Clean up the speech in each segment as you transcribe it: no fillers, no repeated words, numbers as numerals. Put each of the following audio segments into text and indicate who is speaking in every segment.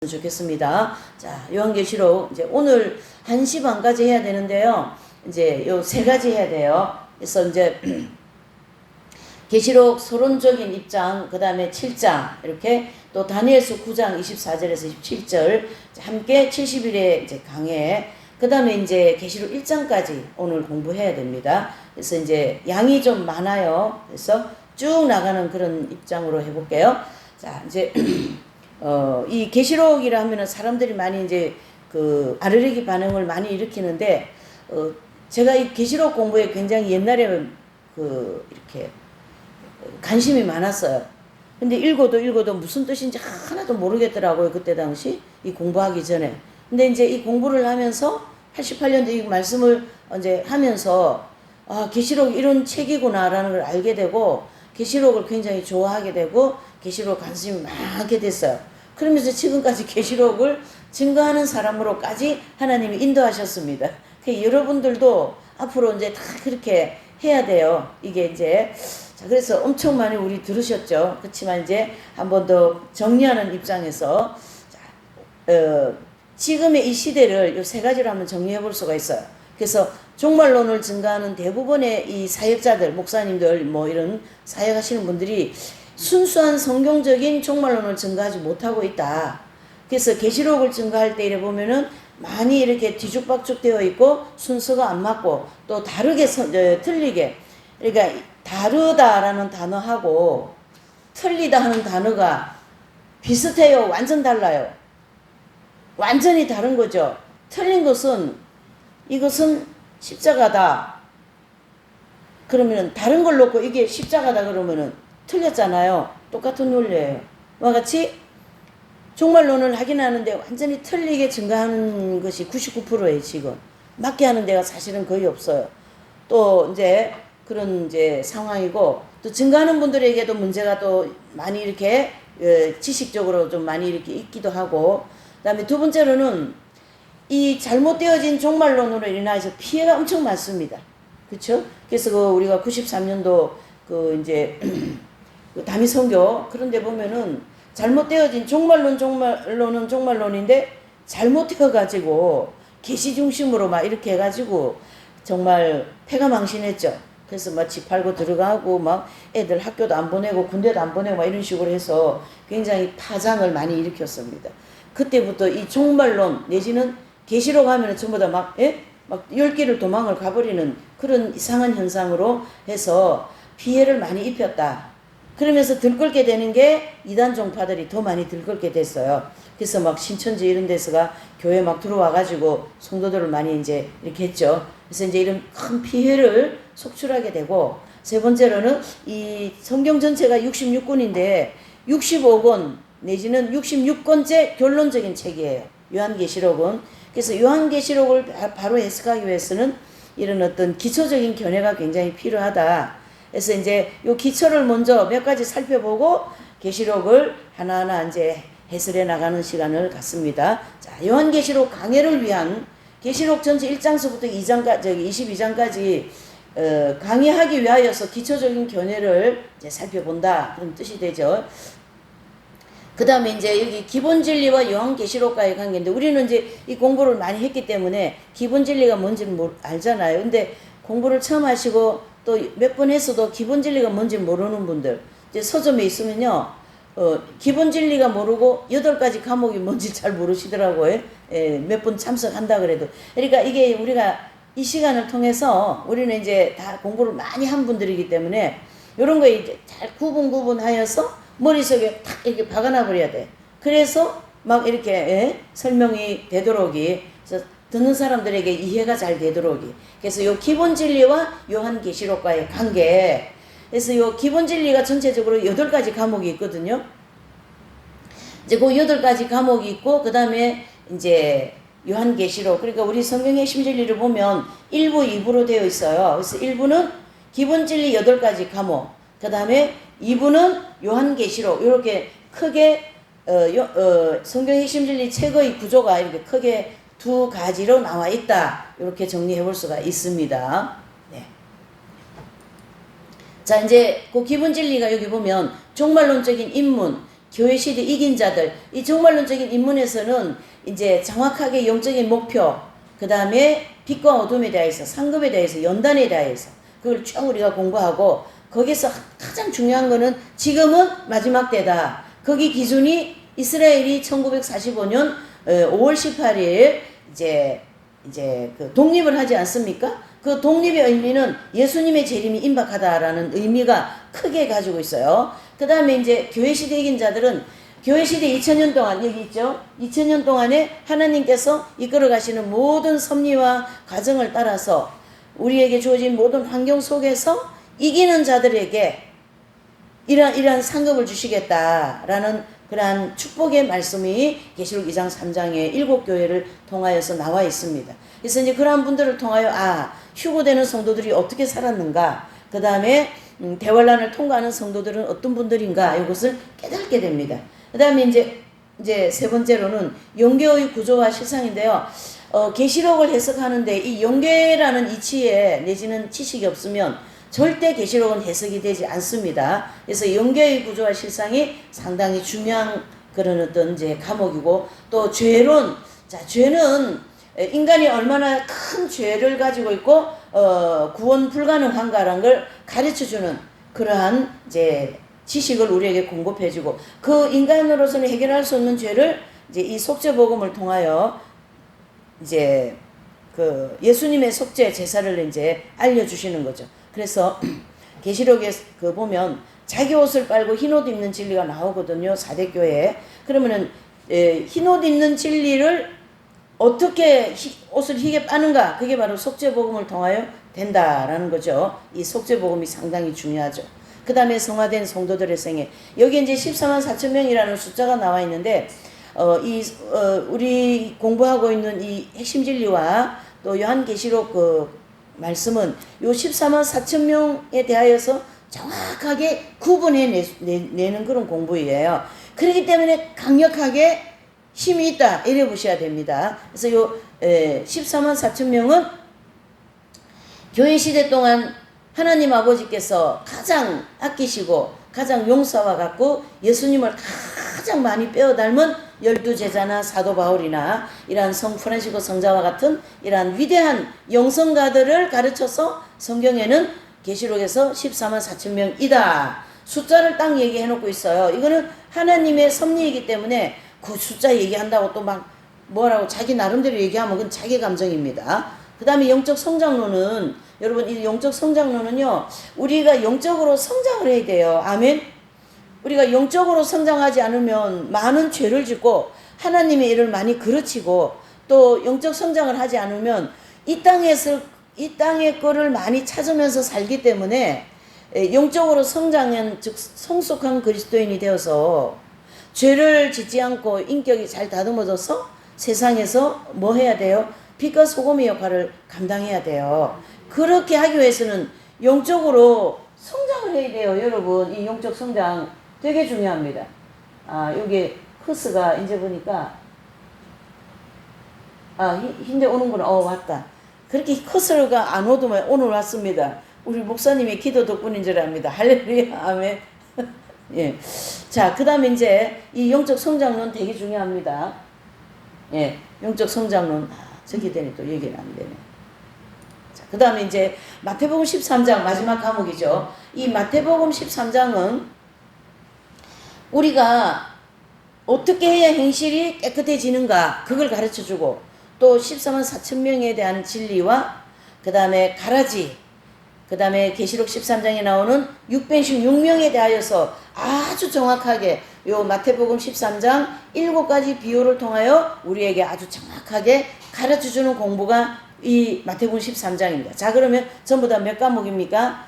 Speaker 1: 좋겠습니다. 자, 요한계시록 이제 오늘 1시 반까지 해야 되는데요. 이제 요 세 가지 해야 돼요. 그래서 이제 계시록 서론적인 입장, 그 다음에 7장, 이렇게 또 다니엘서 9장 24절에서 27절 함께 70일의 이제 강해. 그 다음에 이제 계시록 1장까지 오늘 공부해야 됩니다. 그래서 이제 양이 좀 많아요. 그래서 쭉 나가는 그런 입장으로 해볼게요. 자, 이제 이 계시록이라 하면은 사람들이 많이 이제 그 아르레기 반응을 많이 일으키는데, 제가 이 계시록 공부에 굉장히 옛날에 이렇게 관심이 많았어요. 근데 읽어도 무슨 뜻인지 하나도 모르겠더라고요. 그때 당시 이 공부하기 전에. 근데 이제 이 공부를 하면서 88년도 이 말씀을 이제 하면서 계시록이 이런 책이구나라는 걸 알게 되고, 계시록을 굉장히 좋아하게 되고 계시록 관심이 많게 됐어요. 그러면서 지금까지 계시록을 증거하는 사람으로까지 하나님이 인도하셨습니다. 여러분들도 앞으로 이제 다 그렇게 해야 돼요. 이게 이제 자, 그래서 엄청 많이 우리 들으셨죠. 그렇지만 이제 한 번 더 정리하는 입장에서 지금의 이 시대를 이 세 가지로 한번 정리해 볼 수가 있어요. 그래서 종말론을 증거하는 대부분의 이 사역자들, 목사님들, 뭐 이런 사역하시는 분들이 순수한 성경적인 종말론을 증거하지 못하고 있다. 그래서 계시록을 증거할 때 이래 보면은 많이 이렇게 뒤죽박죽 되어 있고 순서가 안 맞고 또 다르게 틀리게, 그러니까 다르다라는 단어하고 틀리다 하는 단어가 비슷해요. 완전 달라요. 완전히 다른 거죠. 틀린 것은 이것은 십자가다. 그러면은 다른 걸 놓고 이게 십자가다 그러면은 틀렸잖아요. 똑같은 논리예요. 와 같이 종말론을 하긴 하는데 완전히 틀리게 증거하는 것이 99%예요. 지금 맞게 하는 데가 사실은 거의 없어요. 또 이제 그런 이제 상황이고, 또 증거하는 분들에게도 문제가 또 많이 이렇게 지식적으로 좀 많이 이렇게 있기도 하고, 그다음에 두 번째로는 이 잘못되어진 종말론으로 인해서 피해가 엄청 많습니다. 그렇죠? 그래서 우리가 93년도 이제 다미 선교 그런 데 보면은 잘못되어진 종말론은 종말론인데 잘못되어 가지고 계시 중심으로 막 이렇게 해 가지고 정말 패가망신했죠. 그래서 막 집 팔고 들어가고 막 애들 학교도 안 보내고 군대도 안 보내고 막 이런 식으로 해서 굉장히 파장을 많이 일으켰습니다. 그때부터 이 종말론 내지는 계시록 하면은 전부 다 막 10개를 도망을 가버리는 그런 이상한 현상으로 해서 피해를 많이 입혔다. 그러면서 들끓게 되는 게 이단 종파들이 더 많이 들끓게 됐어요. 그래서 막 신천지 이런 데서가 교회 막 들어와가지고 성도들을 많이 이제 이렇게 했죠. 그래서 이제 이런 큰 피해를 속출하게 되고, 세 번째로는 이 성경 전체가 66권인데 65권 내지는 66권째 결론적인 책이에요. 요한계시록은. 그래서 요한계시록을 바로 해석하기 위해서는 이런 어떤 기초적인 견해가 굉장히 필요하다. 그래서 이제 요 기초를 먼저 몇 가지 살펴보고 계시록을 하나하나 이제 해설해 나가는 시간을 갖습니다. 자, 요한계시록 강해를 위한 계시록 전체 1장서부터 2장까지 22장까지 강의하기 위하여서 기초적인 견해를 이제 살펴본다. 그런 뜻이 되죠. 그 다음에 이제 여기 기본 진리와 요한계시록과의 관계인데, 우리는 이제 이 공부를 많이 했기 때문에 기본 진리가 뭔지는 알잖아요. 근데 공부를 처음 하시고 또 몇 번 했어도 기본 진리가 뭔지 모르는 분들, 이제 서점에 있으면요, 기본 진리가 모르고 8가지 과목이 뭔지 잘 모르시더라고요. 몇 번 참석한다 그래도. 그러니까 이게 우리가 이 시간을 통해서 우리는 이제 다 공부를 많이 한 분들이기 때문에 이런 거에 이제 잘 구분하여서 머릿속에 탁 이렇게 박아놔 버려야 돼. 그래서 막 이렇게 설명이 되도록이, 그래서 듣는 사람들에게 이해가 잘 되도록이. 그래서 요 기본 진리와 요한계시록과의 관계. 그래서 요 기본 진리가 전체적으로 8가지 과목이 있거든요. 이제 그 8가지 과목이 있고, 그 다음에 이제 요한계시록, 그러니까 우리 성경의 핵심진리를 보면 1부, 2부로 되어 있어요. 그래서 1부는 기본 진리 8가지 과목, 그 다음에 2부는 요한계시록, 이렇게 크게 성경 핵심진리 책의 구조가 이렇게 크게 2가지로 나와 있다. 이렇게 정리해 볼 수가 있습니다. 네. 자, 이제 그 기본 진리가 여기 보면 종말론적인 입문, 교회 시대 이긴 자들, 이 종말론적인 인문에서는 이제 정확하게 영적인 목표, 그 다음에 빛과 어둠에 대해서, 상급에 대해서, 연단에 대해서 그걸 쭉 우리가 공부하고, 거기서 가장 중요한 거는 지금은 마지막 때다. 거기 기준이 이스라엘이 1945년 5월 18일 이제 그 독립을 하지 않습니까? 그 독립의 의미는 예수님의 재림이 임박하다라는 의미가 크게 가지고 있어요. 그 다음에 이제 교회 시대 이긴 자들은 교회 시대 2000년 동안, 여기 있죠? 2000년 동안에 하나님께서 이끌어 가시는 모든 섭리와 과정을 따라서 우리에게 주어진 모든 환경 속에서 이기는 자들에게 이러한 상급을 주시겠다라는 그러한 축복의 말씀이 계시록 2장 3장에 7교회를 통하여서 나와 있습니다. 그래서 이제 그러한 분들을 통하여 휴고되는 성도들이 어떻게 살았는가, 그 다음에 대환란을 통과하는 성도들은 어떤 분들인가, 이것을 깨닫게 됩니다. 그 다음에 이제 세 번째로는 영계의 구조와 실상인데요. 계시록을 해석하는데 이 영계라는 이치에 내지는 지식이 없으면 절대 계시록은 해석이 되지 않습니다. 그래서 영계의 구조와 실상이 상당히 중요한 그런 어떤 이제 과목이고, 또 죄론, 죄는 인간이 얼마나 큰 죄를 가지고 있고 구원 불가능한가라는 걸 가르쳐주는 그러한 이제 지식을 우리에게 공급해주고, 그 인간으로서는 해결할 수 없는 죄를 이제 이 속죄 복음을 통하여 이제 그 예수님의 속죄 제사를 이제 알려주시는 거죠. 그래서 계시록에 그 보면 자기 옷을 빨고 흰옷 입는 진리가 나오거든요. 사대교회에. 그러면은 흰옷 입는 진리를 어떻게 옷을 희게 빠는가, 그게 바로 속죄복음을 통하여 된다라는 거죠. 이 속죄복음이 상당히 중요하죠. 그 다음에 성화된 성도들의 생애, 여기 이제 14만 4천 명이라는 숫자가 나와 있는데 우리 공부하고 있는 이 핵심 진리와 또 요한계시록 그 말씀은 요 14만 4천 명에 대하여서 정확하게 구분해 내는 그런 공부예요. 그렇기 때문에 강력하게 힘이 있다, 이래 보셔야 됩니다. 그래서 요 14만 4천 명은 교회 시대 동안 하나님 아버지께서 가장 아끼시고 가장 용서와 같고 예수님을 가장 많이 빼어 닮은 12제자나 사도 바울이나 이러한 성 프란시스코 성자와 같은 이러한 위대한 영성가들을 가르쳐서 성경에는 계시록에서 14만 4천 명이다. 숫자를 딱 얘기해 놓고 있어요. 이거는 하나님의 섭리이기 때문에 그 숫자 얘기한다고 또 막 뭐라고 자기 나름대로 얘기하면 그건 자기 감정입니다. 그 다음에 영적 성장론은, 여러분 이 영적 성장론은요, 우리가 영적으로 성장을 해야 돼요. 아멘. 우리가 영적으로 성장하지 않으면 많은 죄를 짓고 하나님의 일을 많이 그르치고, 또 영적 성장을 하지 않으면 이 땅의 거를 많이 찾으면서 살기 때문에 영적으로 성장한, 즉 성숙한 그리스도인이 되어서 죄를 짓지 않고 인격이 잘 다듬어져서 세상에서 뭐 해야 돼요? 빛과 소금의 역할을 감당해야 돼요. 그렇게 하기 위해서는 영적으로 성장을 해야 돼요. 여러분, 이 영적 성장 되게 중요합니다. 여기 커스가 이제 보니까 hin데 오는구나. 왔다. 그렇게 커스가 안 오더만 오늘 왔습니다. 우리 목사님의 기도 덕분인 줄 압니다. 할렐루야. 아멘. 예. 자, 그 다음에 이제 이 영적 성장론 되게 중요합니다. 예. 영적 성장론. 저기 되니 또 얘기는 안 되네. 자, 그 다음에 이제 마태복음 13장 마지막 과목이죠. 이 마태복음 13장은 우리가 어떻게 해야 행실이 깨끗해지는가, 그걸 가르쳐 주고, 또 14만 4천 명에 대한 진리와 그 다음에 가라지, 그 다음에 계시록 13장에 나오는 616명에 대하여서 아주 정확하게 요 마태복음 13장 7가지 비유를 통하여 우리에게 아주 정확하게 가르쳐주는 공부가 이 마태복음 13장입니다. 자, 그러면 전부 다 몇 과목입니까?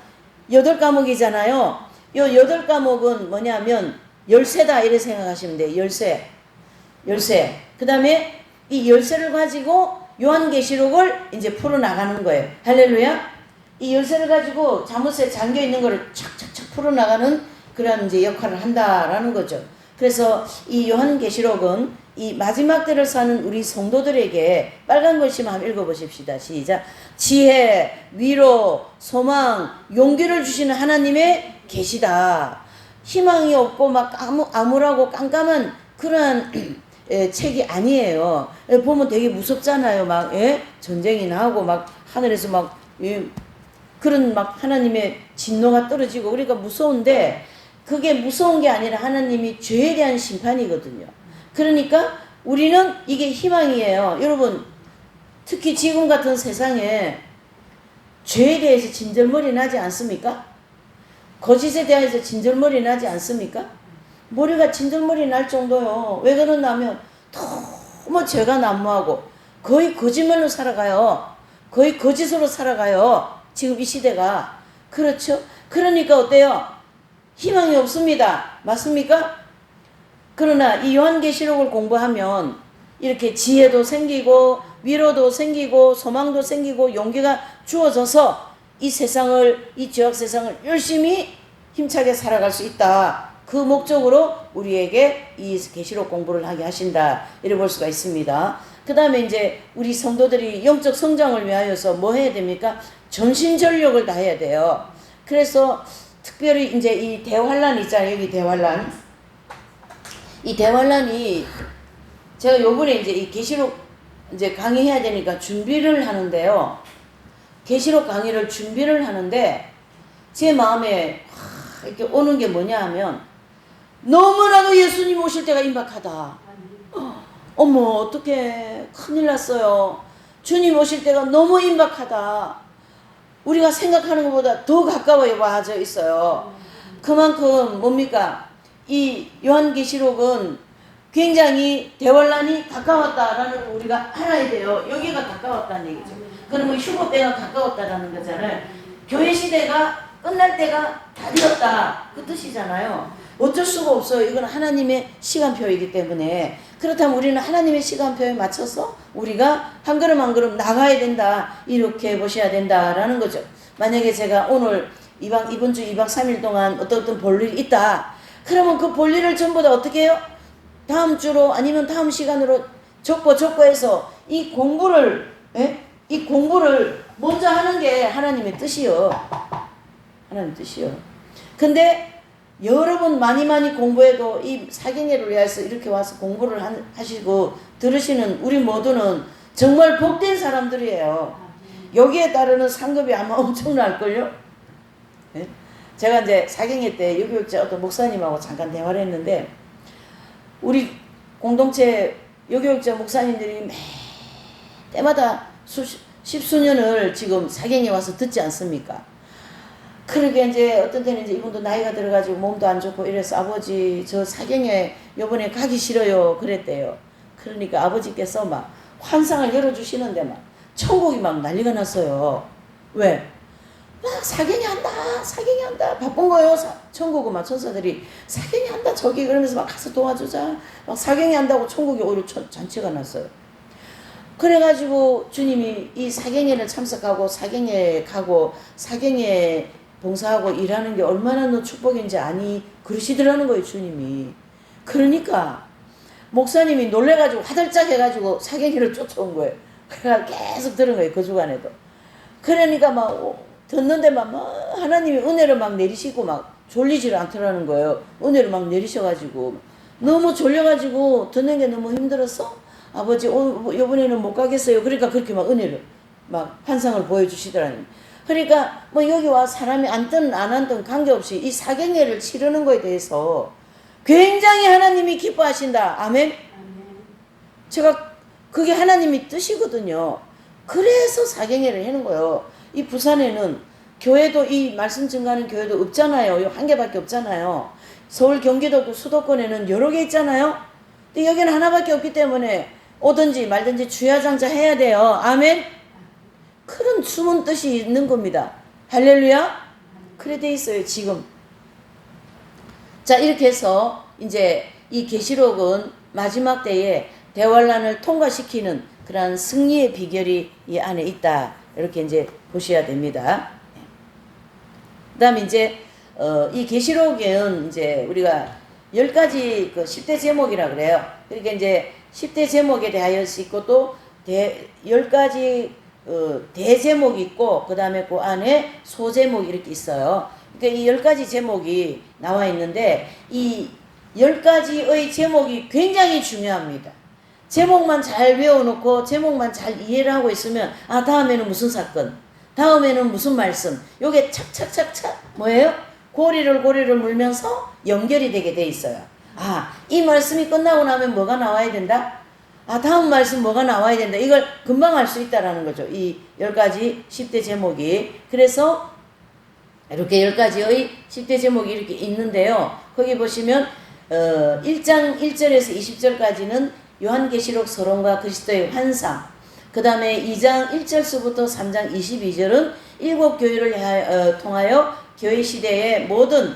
Speaker 1: 8과목이잖아요. 요 8과목은 뭐냐면 열쇠다, 이렇게 생각하시면 돼요. 열쇠. 그 다음에 이 열쇠를 가지고 요한계시록을 이제 풀어나가는 거예요. 할렐루야. 이 열쇠를 가지고 자못에 잠겨있는 거를 착착착 풀어나가는 그런 이제 역할을 한다라는 거죠. 그래서 이 요한계시록은 이 마지막 때를 사는 우리 성도들에게 빨간 글씨만 한번 읽어보십시다. 시작. 지혜, 위로, 소망, 용기를 주시는 하나님의 계시다. 희망이 없고 막 암울하고 깜깜한 그러한 책이 아니에요. 보면 되게 무섭잖아요. 막 전쟁이 나고 막 하늘에서 막 그런 막 하나님의 진노가 떨어지고 그러니까 무서운데 그게 무서운 게 아니라 하나님이 죄에 대한 심판이거든요. 그러니까 우리는 이게 희망이에요. 여러분 특히 지금 같은 세상에 죄에 대해서 진절머리 나지 않습니까? 거짓에 대해서 진절머리 나지 않습니까? 머리가 진절머리 날 정도요. 왜 그러냐면 너무 죄가 난무하고 거의 거짓말로 살아가요. 거의 거짓으로 살아가요. 지금 이 시대가. 그렇죠? 그러니까 어때요? 희망이 없습니다. 맞습니까? 그러나 이 요한계시록을 공부하면 이렇게 지혜도 생기고 위로도 생기고 소망도 생기고 용기가 주어져서 이 세상을, 이 죄악 세상을 열심히 힘차게 살아갈 수 있다. 그 목적으로 우리에게 이 계시록 공부를 하게 하신다. 이래 볼 수가 있습니다. 그 다음에 이제 우리 성도들이 영적 성장을 위하여서 뭐 해야 됩니까? 전신전력을 다해야 돼요. 그래서 특별히 이제 이 대환란 있잖아요. 여기 대환란. 이 대환란이 제가 요번에 이제 이 계시록 이제 강의해야 되니까 준비를 하는데요. 계시록 강의를 준비를 하는데 제 마음에 이렇게 오는 게 뭐냐 하면 너무나도 예수님 오실 때가 임박하다. 어머 어떡해 큰일 났어요. 주님 오실 때가 너무 임박하다. 우리가 생각하는 것보다 더 가까워요 와져 있어요. 그만큼 뭡니까? 이 요한계시록은 굉장히 대환란이 가까웠다라는 걸 우리가 알아야 돼요. 여기가 가까웠다는 얘기죠. 그러면 휴거 때가 가까웠다라는 거잖아요. 교회 시대가 끝날 때가 다 되었다 그 뜻이잖아요. 어쩔 수가 없어요. 이건 하나님의 시간표이기 때문에. 그렇다면 우리는 하나님의 시간표에 맞춰서 우리가 한 걸음 한 걸음 나가야 된다. 이렇게 보셔야 된다라는 거죠. 만약에 제가 오늘 이번 주 2박 3일 동안 어떤 볼일이 있다. 그러면 그 볼일을 전부 다 어떻게 해요? 다음 주로 아니면 다음 시간으로 적고해서 이 공부를 먼저 하는 게 하나님의 뜻이요. 하나님의 뜻이요. 근데 여러 번 많이 공부해도 이 사경회를 위해서 이렇게 와서 공부를 하시고 들으시는 우리 모두는 정말 복된 사람들이에요. 여기에 따르는 상급이 아마 엄청날걸요? 네? 제가 이제 사경회 때 여교육자 어떤 목사님하고 잠깐 대화를 했는데 우리 공동체 여교육자 목사님들이 때마다 십수년을 지금 사경에 와서 듣지 않습니까? 그러게 이제 어떤 때는 이제 이분도 나이가 들어가지고 몸도 안 좋고 이래서 아버지 저 사경에 요번에 가기 싫어요 그랬대요. 그러니까 아버지께서 막 환상을 열어주시는데 막 천국이 막 난리가 났어요. 왜? 막 사경이 한다 바쁜 거예요. 천국은 막 천사들이 사경이 한다 저기 그러면서 막 가서 도와주자 막 사경이 한다고 천국이 오히려 잔치가 났어요. 그래가지고 주님이 이 사경회를 참석하고 사경회 가고 사경회 봉사하고 일하는 게 얼마나 너 축복인지 아니 그러시더라는 거예요 주님이. 그러니까 목사님이 놀래가지고 화들짝 해가지고 사경회를 쫓아온 거예요. 그래가 계속 들은 거예요 그 주간에도. 그러니까 막 듣는데 막 하나님이 은혜를 막 내리시고 막 졸리지를 않더라는 거예요. 은혜를 막 내리셔가지고 너무 졸려가지고 듣는 게 너무 힘들었어. 아버지 이번에는 못 가겠어요. 그러니까 그렇게 막 은혜를 막 환상을 보여주시더라니. 그러니까 뭐 여기 와 사람이 앉든 안 앉든 관계없이 이 사경회를 치르는 거에 대해서 굉장히 하나님이 기뻐하신다. 아멘. 제가 그게 하나님이 뜻이거든요. 그래서 사경회를 하는 거예요. 이 부산에는 교회도 이 말씀 증가하는 교회도 없잖아요. 한 개밖에 없잖아요. 서울 경기도 그 수도권에는 여러 개 있잖아요. 근데 여기는 하나밖에 없기 때문에 오든지 말든지 주야장자 해야 돼요. 아멘. 그런 숨은 뜻이 있는 겁니다. 할렐루야. 그래 돼 있어요 지금. 자 이렇게 해서 이제 이 계시록은 마지막 때에 대환란을 통과시키는 그러한 승리의 비결이 이 안에 있다. 이렇게 이제 보셔야 됩니다. 그다음에 이제 이 계시록은 이제 우리가 10가지 그 10대 제목이라 그래요. 그러니까 이제 10대 제목에 대하여 있고 또 10가지 대제목이 있고 그 다음에 그 안에 소제목이 이렇게 있어요. 그러니까 이 10가지 제목이 나와 있는데 이 10가지의 제목이 굉장히 중요합니다. 제목만 잘 외워놓고 제목만 잘 이해를 하고 있으면 아 다음에는 무슨 사건, 다음에는 무슨 말씀, 요게 착착착착 뭐예요? 고리를 물면서 연결이 되게 돼 있어요. 아, 이 말씀이 끝나고 나면 뭐가 나와야 된다? 아, 다음 말씀 뭐가 나와야 된다. 이걸 금방 알 수 있다라는 거죠. 이 10가지 10대 제목이. 그래서 이렇게 10가지의 10대 제목이 이렇게 있는데요. 거기 보시면 1장 1절에서 20절까지는 요한계시록 서론과 그리스도의 환상, 그 다음에 2장 1절서부터 3장 22절은 일곱 교회를 통하여 교회 시대의 모든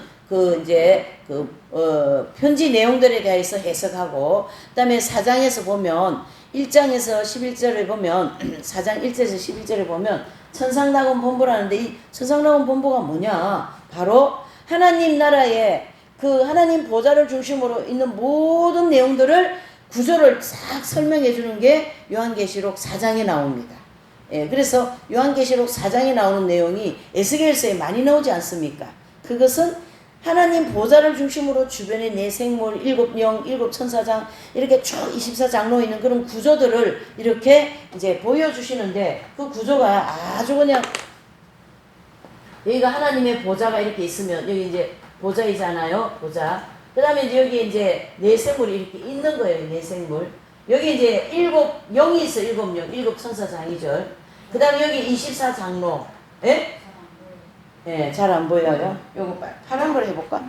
Speaker 1: 편지 내용들에 대해서 해석하고, 그 다음에 4장에서 보면 1장에서 11절에 보면 4장 1절에서 11절에 보면 천상낙원 본부라는데 이 천상낙원 본부가 뭐냐? 바로 하나님 나라의 그 하나님 보좌를 중심으로 있는 모든 내용들을 구조를 싹 설명해 주는 게 요한계시록 4장에 나옵니다. 예, 그래서 요한계시록 4장에 나오는 내용이 에스겔서에 많이 나오지 않습니까? 그것은 하나님 보좌를 중심으로 주변에 네 생물, 일곱 영, 일곱 천사장 이렇게 쭉 24장로 있는 그런 구조들을 이렇게 이제 보여주시는데 그 구조가 아주 그냥 여기가 하나님의 보좌가 이렇게 있으면 여기 이제 보좌이잖아요. 보좌. 그 다음에 이제 여기 이제 네 생물이 이렇게 있는 거예요. 네 생물. 여기 이제 일곱 영이 있어. 일곱 영. 일곱 천사장이죠. 그 다음에 여기 24장로. 예? 예, 잘 안 보여요. 요거 파란 걸 해볼까?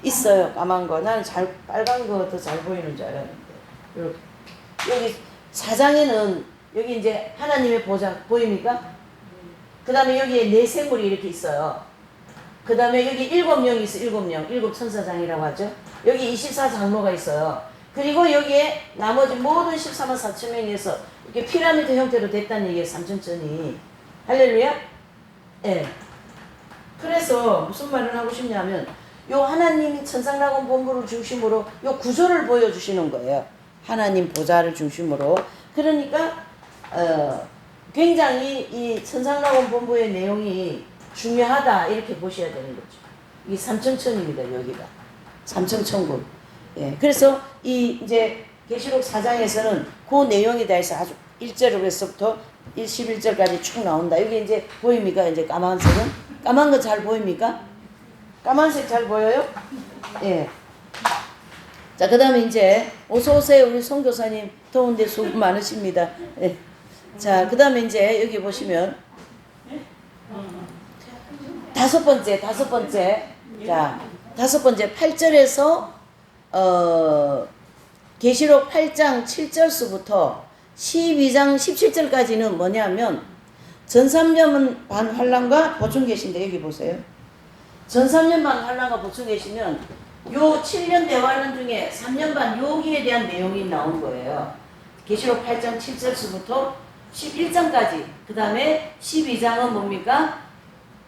Speaker 1: 있어요. 까만 거. 나는 빨간 거 더 잘 보이는 줄 알았는데. 이렇게. 여기 4장에는 여기 이제 하나님의 보좌 보입니까? 그 다음에 여기에 네 생물이 이렇게 있어요. 그 다음에 여기 일곱 영이 있어. 일곱 영. 일곱 천사장이라고 하죠. 여기 24장로가 있어요. 그리고 여기에 나머지 모든 14만 4천 명에서 이렇게 피라미드 형태로 됐다는 얘기예요. 삼천천이. 할렐루야? 예. 그래서 무슨 말을 하고 싶냐면 요 하나님이 천상낙원 본부를 중심으로 요 구조를 보여주시는 거예요. 하나님 보좌를 중심으로. 그러니까 굉장히 이 천상낙원 본부의 내용이 중요하다 이렇게 보셔야 되는 거죠. 이 삼천천입니다. 여기가 삼천천국. 예, 그래서 이 이제 계시록 4장에서는 그 내용에 대해서 아주 1절에서부터 11절까지 쭉 나온다. 여기 이제 보입니까? 이제 까만색은 까만 거 잘 보입니까? 까만색 잘 보여요? 예. 자, 그다음에 이제 어서 오세요 우리 선교사님. 더운데 수고 많으십니다. 예. 자, 그다음에 이제 여기 보시면 다섯 번째. 자, 다섯 번째 8절에서 계시록 8장 7절서부터 12장 17절까지는 뭐냐면 전3년 반 환란과 보충 계신데 여기 보세요. 전3년 반 환란과 보충 계시면 요 7년 대환란 중에 3년 반 여기에 대한 내용이 나온 거예요. 계시록 8장 7절서부터 11장까지. 그 다음에 12장은 뭡니까?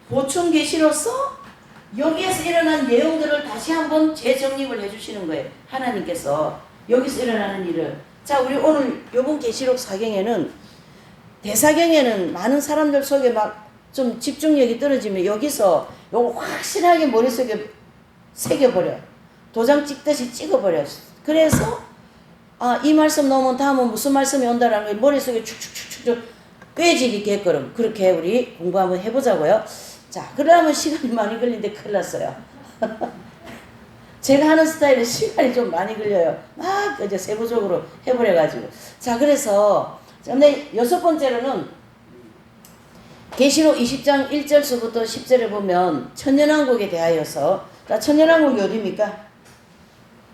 Speaker 1: 보충 계시로서 여기에서 일어난 내용들을 다시 한번 재정립을 해주시는 거예요. 하나님께서 여기서 일어나는 일을. 자, 우리 오늘 요번 계시록 사경에는 대사경에는 많은 사람들 속에 막 좀 집중력이 떨어지면 여기서 요거 확실하게 머릿속에 새겨버려. 도장 찍듯이 찍어버려. 그래서 이 말씀 넣으면 다음은 무슨 말씀이 온다라는 게 머릿속에 축축축축 꿰지게끔 그렇게 우리 공부 한번 해보자고요. 자, 그러면 시간이 많이 걸리는데 큰일 났어요. 제가 하는 스타일은 시간이 좀 많이 걸려요. 막 이제 세부적으로 해버려가지고. 자, 그래서 근데 여섯 번째로는 계시록 20장 1절서부터 10절에 보면 천년왕국에 대하여서. 자, 천년왕국이 어디입니까?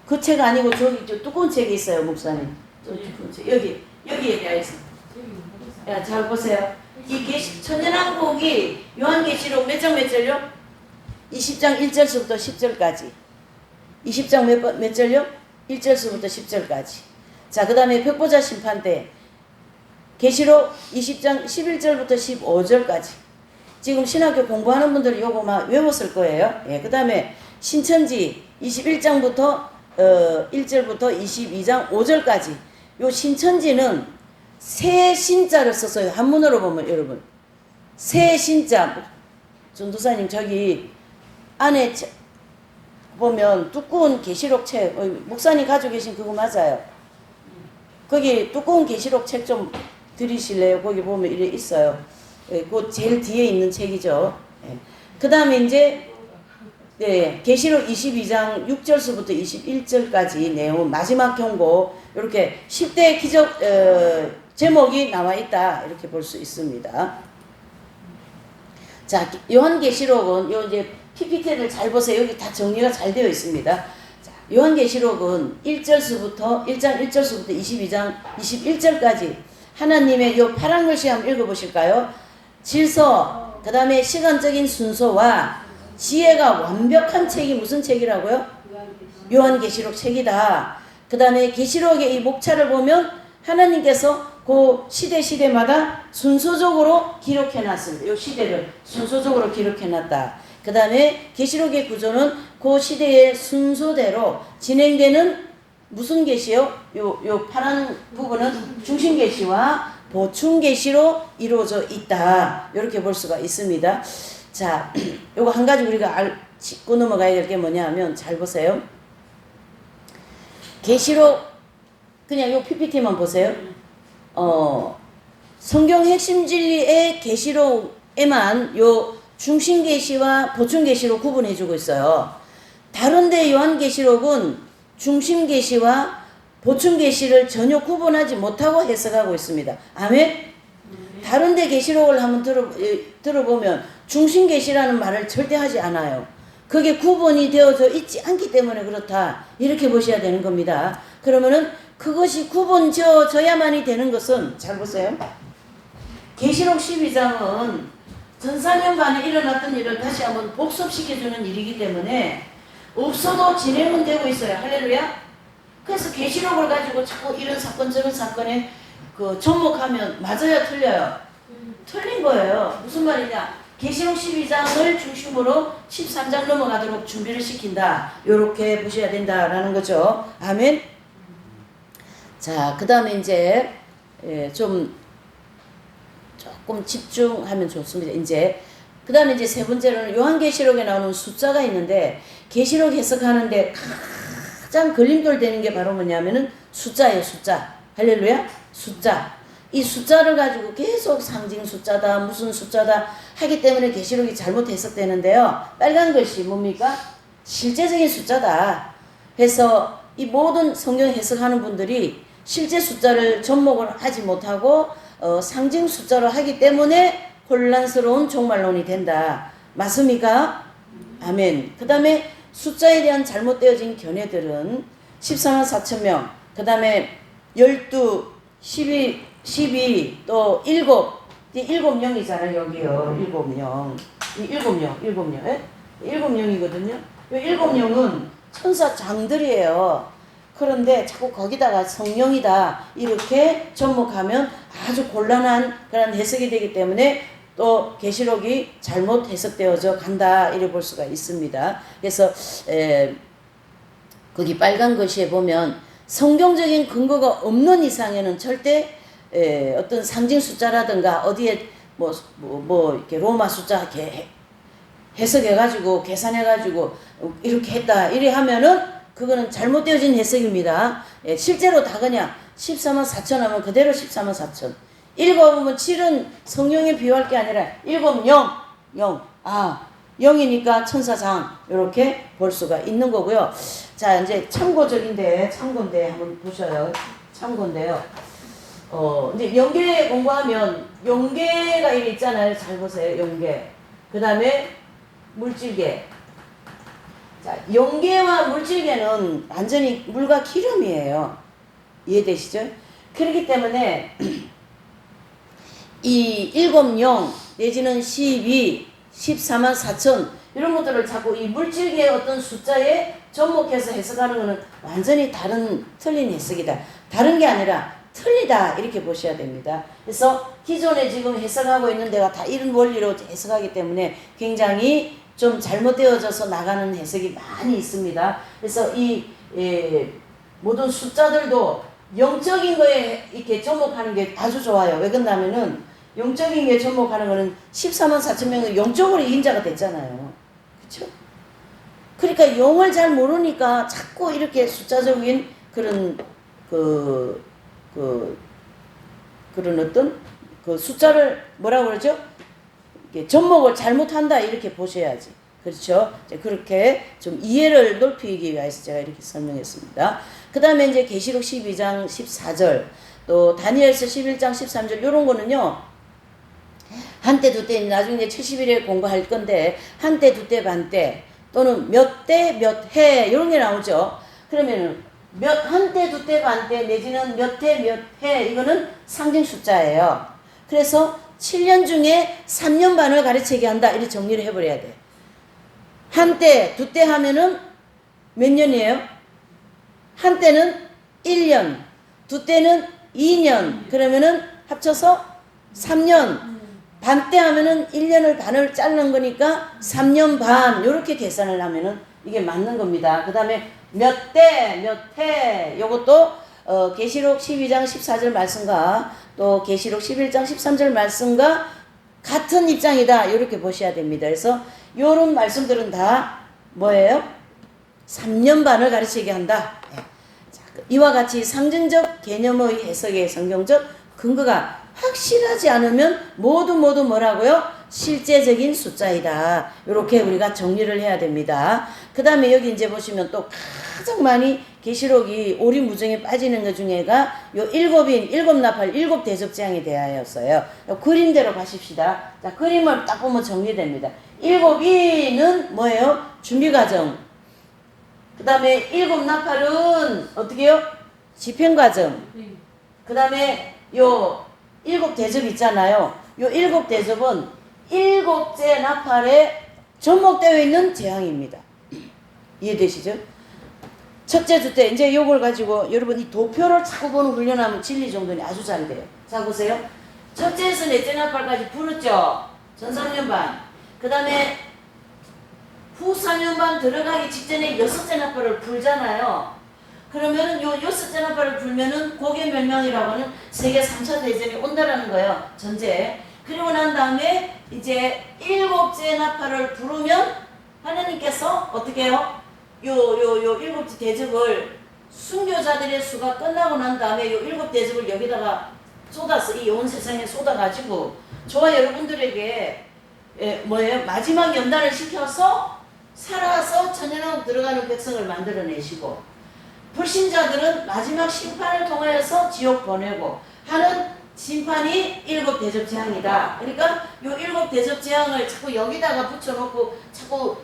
Speaker 1: 그 책 아니고 저기 저 두꺼운 책이 있어요, 목사님. 저 두꺼운 책. 여기에 대하여서. 야, 잘 보세요. 이 천년왕국이 요한계시록 몇 장 몇 절요? 20장 1절서부터 10절까지. 20장 몇 절요? 1절서부터 10절까지. 자, 그 다음에 벽보자 심판대. 계시록 20장 11절부터 15절까지. 지금 신학교 공부하는 분들은 요거 막 외웠을 거예요. 예, 그 다음에 신천지 21장부터 1절부터 22장 5절까지. 요 신천지는 새 신자를 썼어요. 한문으로 보면 여러분. 새 신자. 전도사님 저기 안에 보면 두꺼운 계시록 책, 목사님 가지고 계신 그거 맞아요. 거기 두꺼운 계시록 책 좀 드리실래요? 거기 보면 이래 있어요. 그 제일 뒤에 있는 책이죠. 그 다음에 이제 계시록 22장 6절서부터 21절까지 내용 마지막 경고 이렇게 10대 기적 제목이 나와 있다 이렇게 볼 수 있습니다. 자, 요한계시록은 요 이제 PPT를 잘 보세요. 여기 다 정리가 잘 되어 있습니다. 자, 요한계시록은 1장 1절서부터 22장 21절까지 하나님의 요 파란 글씨 한번 읽어보실까요? 질서, 그 다음에 시간적인 순서와 지혜가 완벽한 책이 무슨 책이라고요? 요한계시록 책이다. 그 다음에 계시록의 이 목차를 보면 하나님께서 그 시대마다 순서적으로 기록해놨습니다. 이 시대를 순서적으로 기록해놨다. 그 다음에 계시록의 구조는 그 시대의 순서대로 진행되는 무슨 계시요? 요 파란 부분은 중심계시와 보충계시로 이루어져 있다. 이렇게 볼 수가 있습니다. 자, 요거 한 가지 우리가 짚고 넘어가야 될 게 뭐냐 하면 잘 보세요. 계시록 그냥 요 PPT만 보세요. 성경 핵심 진리의 계시록에만 요 중심 계시와 보충 계시로 구분해 주고 있어요. 다른데 요한계시록은 중심 계시와 보충 계시를 전혀 구분하지 못하고 해석하고 있습니다. 아멘. 다른데 계시록을 한번 들어보면 중심 계시라는 말을 절대 하지 않아요. 그게 구분이 되어져 있지 않기 때문에 그렇다. 이렇게 보셔야 되는 겁니다. 그러면은 그것이 구분져야만이 되는 것은 잘 보세요. 계시록 12장은 전사년간에 일어났던 일을 다시 한번 복습시켜주는 일이기 때문에 없어도 진행은 되고 있어요. 할렐루야. 그래서 계시록을 가지고 자꾸 이런 사건 저런 사건에 그 접목하면 맞아요 틀려요? 틀린 거예요. 무슨 말이냐? 계시록 12장을 중심으로 13장 넘어가도록 준비를 시킨다. 이렇게 보셔야 된다라는 거죠. 아멘. 자, 그 다음에 이제 조금 집중하면 좋습니다. 이제 그 다음에 이제 세 번째로는 요한계시록에 나오는 숫자가 있는데 계시록 해석하는데 가장 걸림돌 되는 게 바로 뭐냐면은 숫자예요. 숫자. 할렐루야. 숫자. 이 숫자를 가지고 계속 상징 숫자다 무슨 숫자다 하기 때문에 계시록이 잘못 해석되는데요. 빨간 글씨 뭡니까? 실제적인 숫자다. 그래서 이 모든 성경 해석하는 분들이 실제 숫자를 접목을 하지 못하고 상징 숫자로 하기 때문에 혼란스러운 종말론이 된다. 맞습니까? 아멘. 그 다음에 숫자에 대한 잘못되어진 견해들은 14만 4천 명, 그 다음에 12, 12, 또 7, 7명이잖아요. 여기요. 7명. 이 7명. 예? 7명이거든요. 이 7명은 천사 장들이에요. 그런데 자꾸 거기다가 성령이다 이렇게 접목하면 아주 곤란한 그런 해석이 되기 때문에 또 계시록이 잘못 해석되어져 간다 이래 볼 수가 있습니다. 그래서 거기 빨간 글씨에 보면 성경적인 근거가 없는 이상에는 절대 어떤 상징 숫자라든가 어디에 뭐 이렇게 로마 숫자 이렇게 해석해가지고 계산해가지고 이렇게 했다 이래 하면은 그거는 잘못되어진 해석입니다. 실제로 다 그냥 14만 4천 하면 그대로 14만 4천. 읽어보면 7은 성령에 비유할 게 아니라 7, 0. 0이니까 천사장. 이렇게 볼 수가 있는 거고요. 자, 이제 참고인데 한번 보셔요. 참고인데요. 이제 연계 공부하면 연계가 있잖아요. 잘 보세요. 연계. 그 다음에 물질계. 자, 용계와 물질계는 완전히 물과 기름이에요. 이해되시죠? 그렇기 때문에 이 7영 내지는 12, 14만 4천 이런 것들을 자꾸 이 물질계의 어떤 숫자에 접목해서 해석하는 것은 완전히 틀린 해석이다. 다른 게 아니라 틀리다 이렇게 보셔야 됩니다. 그래서 기존에 지금 해석하고 있는 데가 다 이런 원리로 해석하기 때문에 굉장히 좀 잘못되어져서 나가는 해석이 많이 있습니다. 그래서 이 모든 숫자들도 영적인 거에 이렇게 접목하는 게 아주 좋아요. 왜 그러냐면은 영적인 게 접목하는 거는 14만 4천 명은 영적으로 이인자가 됐잖아요. 그렇죠? 그러니까 영을 잘 모르니까 자꾸 이렇게 숫자적인 그런 그런 어떤 그 숫자를 뭐라고 그러죠? 접목을 잘못한다 이렇게 보셔야지. 그렇죠? 그렇게 좀 이해를 높이기 위해서 제가 이렇게 설명했습니다. 그 다음에 이제 계시록 12장 14절 또 다니엘서 11장 13절 이런 거는요. 한때 두때 나중에 이제 70일에 공부할 건데 한때 두때 반때 또는 몇 때 몇 해 이런 게 나오죠. 그러면은 한때 두때 반때 내지는 몇 해 몇 해 이거는 상징 숫자예요. 그래서 7년 중에 3년 반을 가르치게 한다 이렇게 정리를 해버려야 돼. 한때 두때 하면은 몇 년이에요? 한때는 1년 두때는 2년 그러면은 합쳐서 3년 반때 하면은 1년을 반을 자르는 거니까 3년 반 요렇게 계산을 하면은 이게 맞는 겁니다. 그 다음에 몇 대 몇 해 요것도 계시록 12장 14절 말씀과 또 계시록 11장 13절 말씀과 같은 입장이다 이렇게 보셔야 됩니다. 그래서 요런 말씀들은 다 뭐예요? 3년 반을 가르치게 한다. 자, 이와 같이 상징적 개념의 해석의 성경적 근거가 확실하지 않으면 모두 뭐라고요? 실제적인 숫자이다. 이렇게 우리가 정리를 해야 됩니다. 그 다음에 여기 이제 보시면 또 가장 많이 계시록이 오리무중에 빠지는 것 중에가 요 일곱 나팔, 일곱 대접재앙에 대하였어요. 그림대로 가십시다. 자, 그림을 딱 보면 정리됩니다. 일곱이는 뭐예요? 준비과정. 그 다음에 일곱 나팔은 어떻게 해요? 집행과정. 그 다음에 요 일곱 대접 있잖아요. 요 일곱 대접은 일곱째 나팔에 접목되어 있는 재앙입니다. 이해되시죠? 첫째, 둘째, 이제 요걸 가지고 여러분 이 도표를 자꾸 보는 훈련하면 진리 정도는 아주 잘 돼요. 자, 보세요. 첫째에서 넷째 나팔까지 풀었죠? 전 3년 반. 그 다음에 후 4년 반 들어가기 직전에 여섯째 나팔을 풀잖아요. 그러면은 요 여섯째 나팔을 불면은 고개 멸망이라고 하는 세계 3차 대전이 온다라는 거예요. 전제. 그리고 난 다음에 이제 일곱째 나팔을 부르면 하나님께서 어떻게 해요? 요 일곱째 대접을 순교자들의 수가 끝나고 난 다음에 요 일곱 대접을 여기다가 쏟아서 이 온 세상에 쏟아가지고 저와 여러분들에게 뭐예요? 마지막 연단을 시켜서 살아서 천연왕국 들어가는 백성을 만들어내시고 불신자들은 마지막 심판을 통하여서 지옥 보내고 하는 심판이 일곱 대접 재앙이다. 그러니까 요 일곱 대접 재앙을 자꾸 여기다가 붙여놓고 자꾸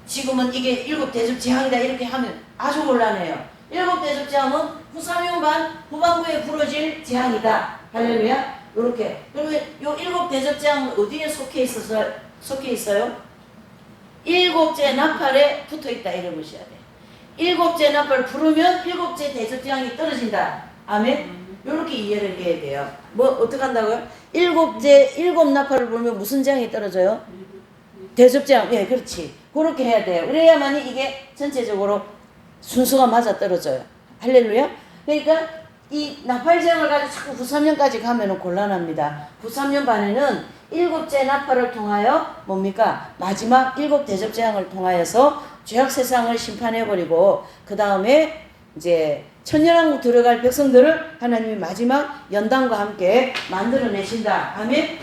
Speaker 1: 지금은 이게 일곱 대접 재앙이다 이렇게 하면 아주 곤란해요. 일곱 대접 재앙은 후사명반 후반부에 부러질 재앙이다. 할렐루야. 요렇게. 그리고 요 일곱 대접 재앙은 어디에 속해 있어요? 일곱째 나팔에 붙어 있다 이래 보셔야 돼. 일곱째 나팔 부르면 일곱째 대접 재앙이 떨어진다. 아멘. 요렇게 이해를 해야 돼요. 뭐 어떻게 한다고요? 일곱 나팔을 불면 무슨 재앙이 떨어져요? 대접 재앙. 예, 그렇지. 그렇게 해야 돼요. 그래야만이 이게 전체적으로 순서가 맞아 떨어져요. 할렐루야. 그러니까 이 나팔 재앙을 가지고 자꾸 후삼년까지 가면은 곤란합니다. 후삼년 반에는 일곱째 나팔을 통하여 뭡니까? 마지막 일곱 대접 재앙을 통하여서 죄악 세상을 심판해버리고 그 다음에 이제 천년왕국 들어갈 백성들을 하나님이 마지막 연단과 함께 만들어내신다. 아멘.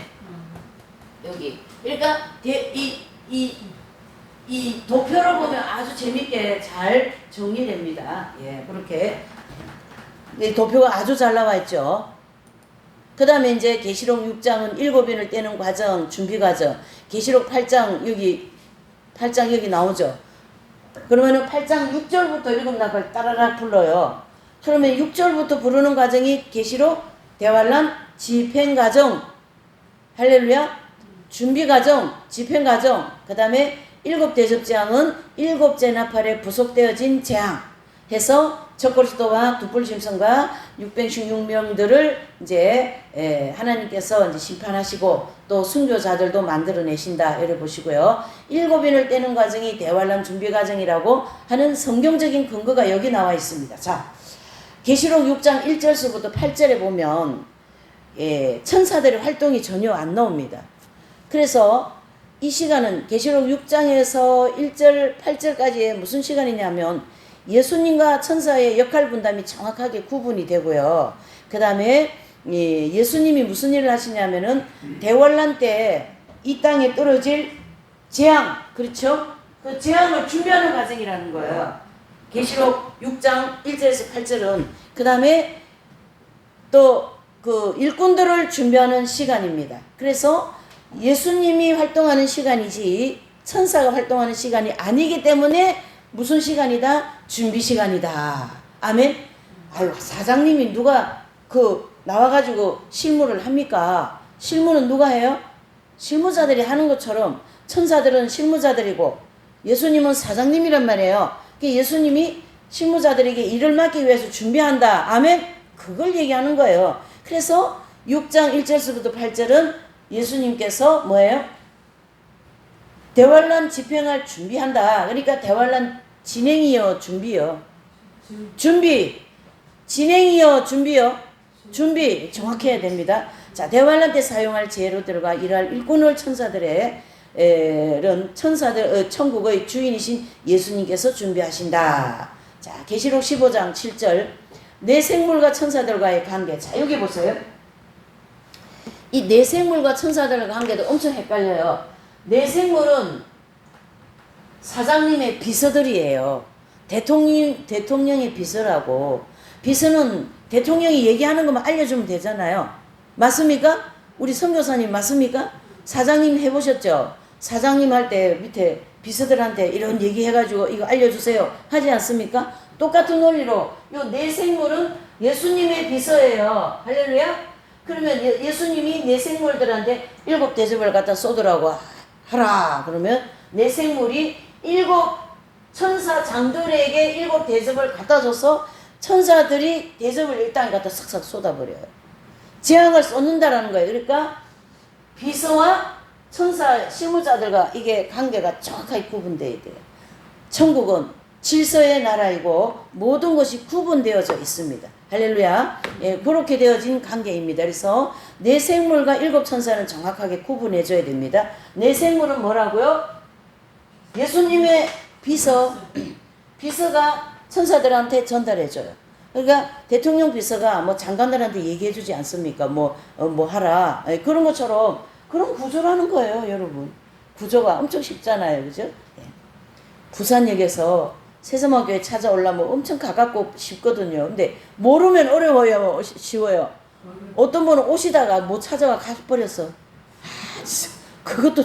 Speaker 1: 여기 그러니까 이 도표를 보면 아주 재밌게 잘 정리됩니다. 예, 그렇게 이 도표가 아주 잘 나와 있죠. 그 다음에 이제 계시록 6장은 일곱인을 떼는 과정, 준비 과정. 계시록 8장 여기 나오죠. 그러면은 8장 6절부터 일곱 나팔 따라락 불러요. 그러면 6절부터 부르는 과정이 계시록 대환란 집행 과정, 할렐루야, 준비 과정, 집행 과정. 그 다음에 일곱 대접 재앙은 일곱째 나팔에 부속되어진 재앙 해서 첫 그리스도와 두뿔 짐승과 616명들을 이제 하나님께서 이제 심판하시고 또 순교자들도 만들어내신다. 이래 보시고요. 일곱인을 떼는 과정이 대환란 준비 과정이라고 하는 성경적인 근거가 여기 나와 있습니다. 자, 계시록 6장 1절서부터 8절에 보면 천사들의 활동이 전혀 안 나옵니다. 그래서 이 시간은 계시록 6장에서 1절, 8절까지의 무슨 시간이냐면 예수님과 천사의 역할 분담이 정확하게 구분이 되고요. 그 다음에 예수님이 무슨 일을 하시냐면은 대환란 때 이 땅에 떨어질 재앙, 그렇죠? 그 재앙을 준비하는 과정이라는 거예요. 계시록 6장 1절에서 8절은 그 다음에 또 그 일꾼들을 준비하는 시간입니다. 그래서 예수님이 활동하는 시간이지 천사가 활동하는 시간이 아니기 때문에 무슨 시간이다? 준비 시간이다. 아멘. 아유, 사장님이 누가 나와가지고 실무를 합니까? 실무는 누가 해요? 실무자들이 하는 것처럼 천사들은 실무자들이고 예수님은 사장님이란 말이에요. 예수님이 실무자들에게 일을 맡기 위해서 준비한다. 아멘. 그걸 얘기하는 거예요. 그래서 6장 1절부터 8절은 예수님께서 뭐예요? 대환란 집행할 준비한다. 그러니까 대환란 진행이요, 준비요. 준비. 진행이요, 준비요. 준비. 정확해야 됩니다. 자, 대환란 때 사용할 재료들과 일할 일꾼을 천사들의 천국의 주인이신 예수님께서 준비하신다. 자, 계시록 15장 7절. 내 생물과 천사들과의 관계. 자, 여기 보세요. 이 내 생물과 천사들과 관계도 엄청 헷갈려요. 내 생물은 사장님의 비서들이에요. 대통령의 비서라고. 비서는 대통령이 얘기하는 것만 알려주면 되잖아요. 맞습니까? 우리 선교사님 맞습니까? 사장님 해보셨죠? 사장님 할 때 밑에 비서들한테 이런 얘기 해가지고 이거 알려주세요 하지 않습니까? 똑같은 원리로 요 내 생물은 예수님의 비서예요. 할렐루야. 그러면 예수님이 내 생물들한테 7 대접을 갖다 쏟으라고 하라. 그러면 내 생물이 7 천사 장들에게 7 대접을 갖다 줘서 천사들이 대접을 일단 갖다 싹싹 쏟아버려요. 재앙을 쏟는다라는 거예요. 그러니까 비서와 천사 실무자들과 이게 관계가 정확하게 구분되어야 돼요. 천국은 질서의 나라이고 모든 것이 구분되어져 있습니다. 할렐루야. 예, 그렇게 되어진 관계입니다. 그래서 내 생물과 7 천사는 정확하게 구분해줘야 됩니다. 내 생물은 뭐라고요? 예수님의 비서가 천사들한테 전달해줘요. 그러니까 대통령 비서가 뭐 장관들한테 얘기해주지 않습니까? 뭐 하라. 예, 그런 것처럼 그런 구조라는 거예요, 여러분. 구조가 엄청 쉽잖아요, 그죠? 예. 부산역에서 세서마교회 찾아오려면 엄청 가깝고 쉽거든요. 근데 모르면 어려워요, 쉬워요. 어떤 분은 오시다가 못 찾아가 가버렸어. 그것도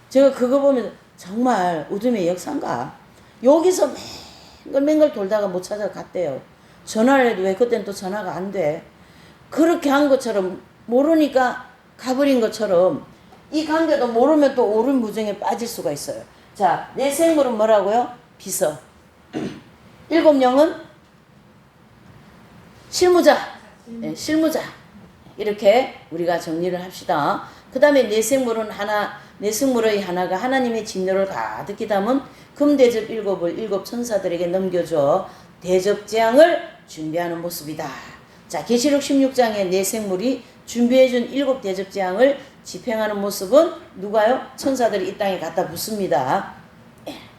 Speaker 1: 제가 그거 보면 정말 우dum의 역사인가. 여기서 맹글맹글 돌다가 못 찾아 갔대요. 전화를 해도 왜 그때는 또 전화가 안 돼. 그렇게 한 것처럼 모르니까 가버린 것처럼 이 관계도 모르면 또 옳은 무정에 빠질 수가 있어요. 자, 내 생물은 뭐라고요? 비서. 7 영은 실무자. 네, 실무자. 이렇게 우리가 정리를 합시다. 그 다음에 내 생물은 내 생물의 하나가 하나님의 진노를 가득히 담은 금대접 7을 7 천사들에게 넘겨줘 대접 재앙을 준비하는 모습이다. 자, 계시록 16장에 내 생물이 준비해준 7 대접 재앙을 집행하는 모습은 누가요? 천사들이 이 땅에 갖다 붙습니다.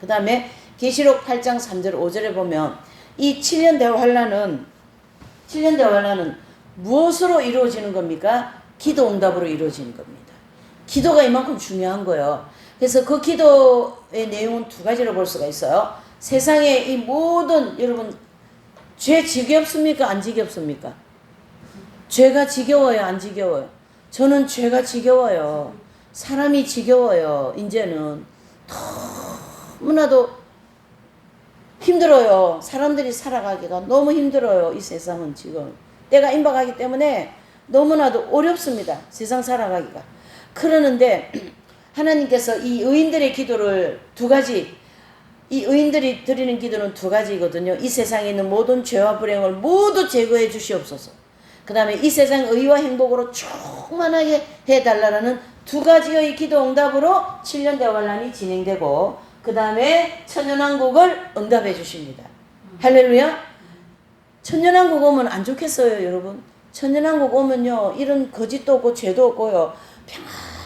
Speaker 1: 그 다음에 계시록 8장 3절 5절에 보면 이 7년 대환란은 무엇으로 이루어지는 겁니까? 기도 응답으로 이루어지는 겁니다. 기도가 이만큼 중요한 거예요. 그래서 그 기도의 내용은 2가지로 볼 수가 있어요. 세상에 이 모든 여러분 죄 지겹습니까? 안 지겹습니까? 죄가 지겨워요? 안 지겨워요? 저는 죄가 지겨워요. 사람이 지겨워요. 이제는 너무나도 힘들어요. 사람들이 살아가기가 너무 힘들어요. 이 세상은 지금 때가 임박하기 때문에 너무나도 어렵습니다. 세상 살아가기가. 그러는데 하나님께서 이 의인들의 기도를 2가지, 이 의인들이 드리는 기도는 2가지거든요. 이 세상에 있는 모든 죄와 불행을 모두 제거해 주시옵소서. 그 다음에 이 세상 의와 행복으로 충만하게 해달라는 2가지의 기도 응답으로 7년 대환란이 진행되고 그 다음에 천년왕국을 응답해 주십니다. 할렐루야. 천년왕국 오면 안 좋겠어요, 여러분? 천연왕국 오면요, 이런 거짓도 없고 죄도 없고요,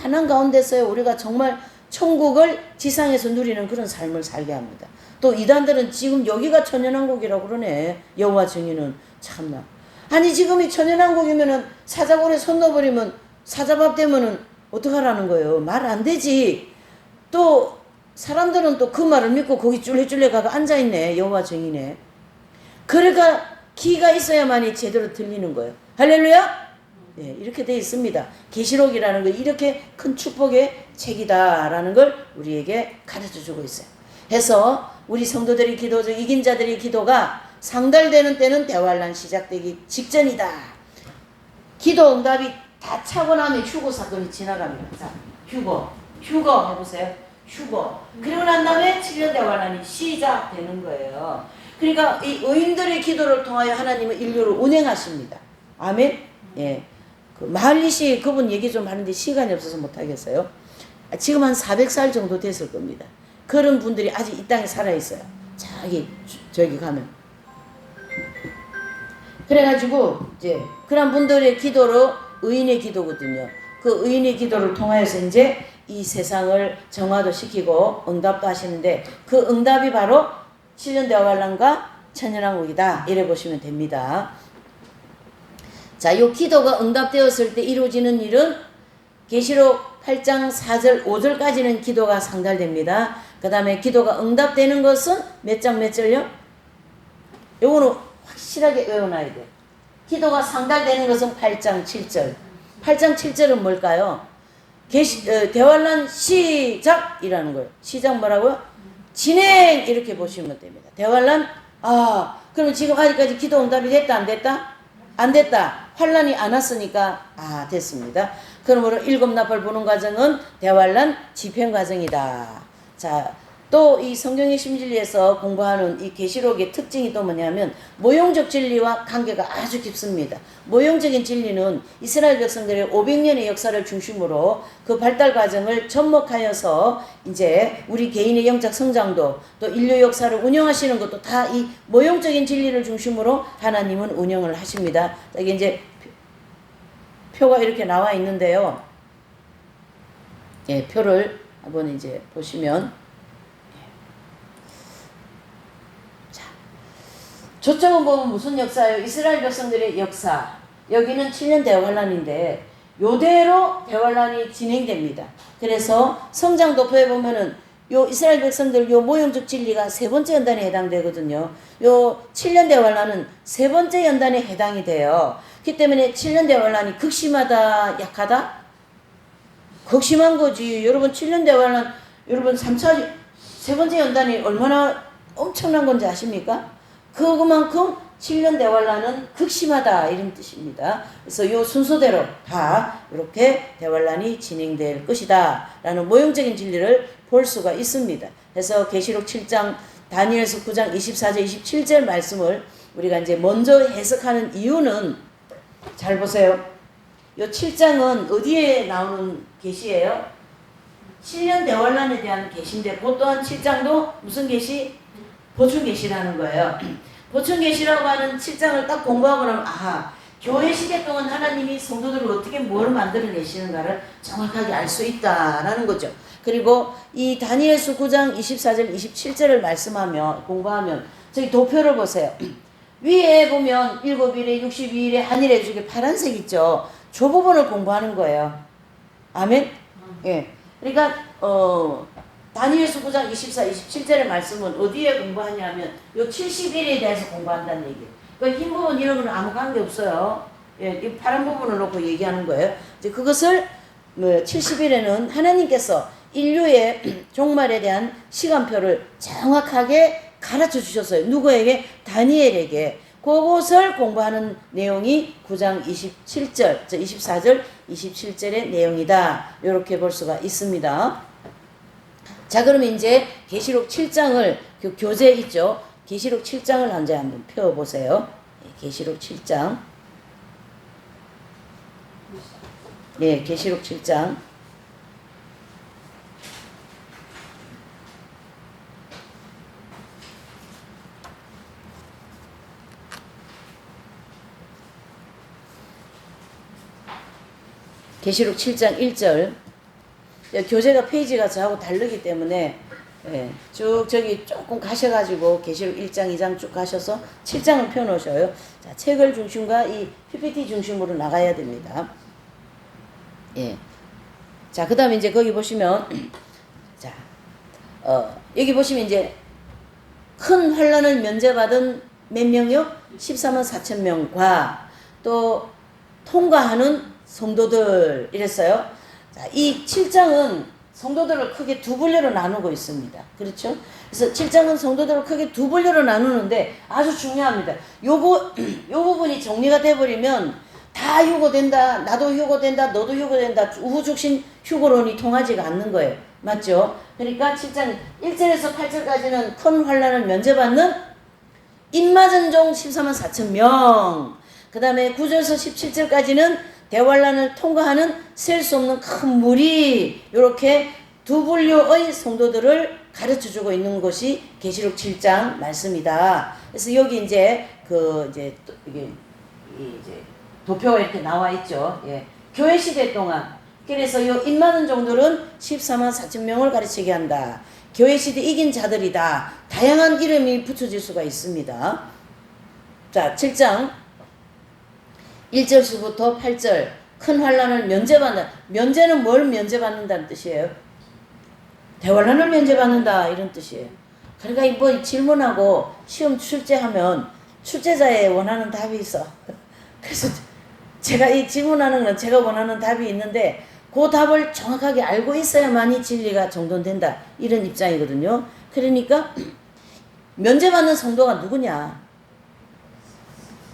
Speaker 1: 평안한 가운데서 우리가 정말 천국을 지상에서 누리는 그런 삶을 살게 합니다. 또 이단들은 지금 여기가 천연왕국이라고 그러네. 여호와 증인은 참나. 아니 지금 이 천연왕국이면은 사자골에 손 넣어버리면 사자밥 되면은 어떡하라는 거예요. 말 안 되지. 또 사람들은 또 그 말을 믿고 거기 쫄래쫄래 가가 앉아있네. 여호와 증인에. 그러니까 귀가 있어야만이 제대로 들리는 거예요. 할렐루야. 네, 이렇게 되어 있습니다. 계시록이라는 거 이렇게 큰 축복의 책이다라는 걸 우리에게 가르쳐주고 있어요. 해서 우리 성도들의 기도, 이긴 자들의 기도가 상달되는 때는 대환란 시작되기 직전이다. 기도 응답이 다 차고 나면 휴거 사건이 지나갑니다. 자, 휴거 해보세요. 휴거. 그리고 난 다음에 7년 대환란이 시작되는 거예요. 그러니까 이 의인들의 기도를 통하여 하나님은 인류를 운행하십니다. 아멘. 예. 그 마할리시 그분 얘기 좀 하는데 시간이 없어서 못하겠어요. 지금 한 400살 정도 됐을 겁니다. 그런 분들이 아직 이 땅에 살아있어요. 저기 가면. 그래가지고 이제 그런 분들의 기도로 의인의 기도거든요. 그 의인의 기도를 통하여서 이제 이 세상을 정화도 시키고 응답도 하시는데 그 응답이 바로 7년 대환란과 천연왕국이다. 이래 보시면 됩니다. 자, 요 기도가 응답되었을 때 이루어지는 일은 계시록 8장 4절 5절까지는 기도가 상달됩니다. 그 다음에 기도가 응답되는 것은 몇 장 몇 절요? 요거는 확실하게 외워놔야 돼요. 기도가 상달되는 것은 8장 7절. 8장 7절은 뭘까요? 대환란 시작이라는 거예요. 시작 뭐라고요? 진행 이렇게 보시면 됩니다. 대환란 그럼 지금 아직까지 기도 응답이 됐다 안 됐다? 안 됐다. 환란이 안 왔으니까 됐습니다. 그러므로 일곱 나팔 부는 과정은 대환란 집행 과정이다. 자, 또 이 성경의 심진리에서 공부하는 이 계시록의 특징이 또 뭐냐면 모형적 진리와 관계가 아주 깊습니다. 모형적인 진리는 이스라엘 백성들의 500년의 역사를 중심으로 그 발달 과정을 접목하여서 이제 우리 개인의 영적 성장도 또 인류 역사를 운영하시는 것도 다 이 모형적인 진리를 중심으로 하나님은 운영을 하십니다. 여기 이제 표가 이렇게 나와 있는데요. 예, 표를 한번 이제 보시면 저쪽은 보면 무슨 역사예요? 이스라엘 백성들의 역사. 여기는 7년 대환란인데 요대로 대환란이 진행됩니다. 그래서 성장 도표에 보면은 요 이스라엘 백성들 요 모형적 진리가 세 번째 연단에 해당되거든요. 요 7년 대환란은 세 번째 연단에 해당이 돼요. 그렇기 때문에 7년 대환란이 극심하다, 약하다? 극심한 거지. 여러분 7년 대환란, 여러분 3차 세 번째 연단이 얼마나 엄청난 건지 아십니까? 그만큼 7년 대환란은 극심하다 이런 뜻입니다. 그래서 이 순서대로 다 이렇게 대환란이 진행될 것이다 라는 모형적인 진리를 볼 수가 있습니다. 그래서 계시록 7장 다니엘서 9장 24절 27절 말씀을 우리가 이제 먼저 해석하는 이유는 잘 보세요. 이 7장은 어디에 나오는 계시예요? 7년 대환란에 대한 계시인데 그 또한 7장도 무슨 계시? 보충 계시라는 거예요. 보충 계시라고 하는 7장을 딱 공부하고 나면 교회 시대 동안 하나님이 성도들을 어떻게 뭘 만들어내시는가를 정확하게 알 수 있다라는 거죠. 그리고 이 다니엘서 9장 24절 27절을 공부하면 저기 도표를 보세요. 위에 보면 7일에 62일에 한일에 저기 파란색 있죠. 저 부분을 공부하는 거예요. 아멘? 예. 그러니까 다니엘서 9장 24, 27절의 말씀은 어디에 공부하냐면 요 70일에 대해서 공부한다는 얘기예요. 그 흰 부분 이런 거는 아무 관계 없어요. 예, 이 파란 부분을 놓고 얘기하는 거예요. 이제 그것을 70일에는 하나님께서 인류의 종말에 대한 시간표를 정확하게 가르쳐 주셨어요. 누구에게? 다니엘에게. 그것을 공부하는 내용이 9장 27절, 24절, 27절의 내용이다. 이렇게 볼 수가 있습니다. 자, 그러면 이제 계시록 7장을 그 교재 있죠. 계시록 7장을 이제 한번 펴보세요. 계시록 7장. 네, 계시록 7장. 계시록 7장 1절. 교재가 페이지가 저하고 다르기 때문에 쭉 저기 조금 가셔가지고 계시록 1장 2장 쭉 가셔서 7장을 펴놓으셔요. 자, 책을 중심과 이 PPT 중심으로 나가야 됩니다. 자, 그 다음에 이제 거기 보시면 자, 여기 보시면 이제 큰 환란을 면제받은 몇 명이요? 14만 4천 명과 또 통과하는 성도들 이랬어요. 자, 이 7장은 성도들을 크게 두 분류로 나누고 있습니다. 그렇죠? 그래서 7장은 성도들을 크게 두 분류로 나누는데 아주 중요합니다. 요 부분이 정리가 돼버리면 다 휴고된다, 나도 휴고된다, 너도 휴고된다, 우후죽신 휴고론이 통하지가 않는 거예요. 맞죠? 그러니까 7장 1절에서 8절까지는 큰 환란을 면제받는 입맞은 종 14만 4천 명. 그 다음에 9절에서 17절까지는 대환란을 통과하는 셀 수 없는 큰 무리. 이렇게 두 분류의 성도들을 가르쳐주고 있는 것이 계시록 7장 말씀이다. 그래서 여기 이제 이게 도표가 이렇게 나와 있죠. 교회 시대 동안. 그래서 요 입맞은 종들은 14만 4천 명을 가르치게 한다. 교회 시대 이긴 자들이다. 다양한 이름이 붙여질 수가 있습니다. 자, 7장 1절부터 8절 큰 환란을 면제받는다. 면제는 뭘 면제받는다는 뜻이에요? 대환란을 면제받는다 이런 뜻이에요. 그러니까 뭐 질문하고 시험 출제하면 출제자의 원하는 답이 있어. 그래서 제가 이 질문하는 건 제가 원하는 답이 있는데 그 답을 정확하게 알고 있어야만이 진리가 정돈된다. 이런 입장이거든요. 그러니까 면제받는 성도가 누구냐?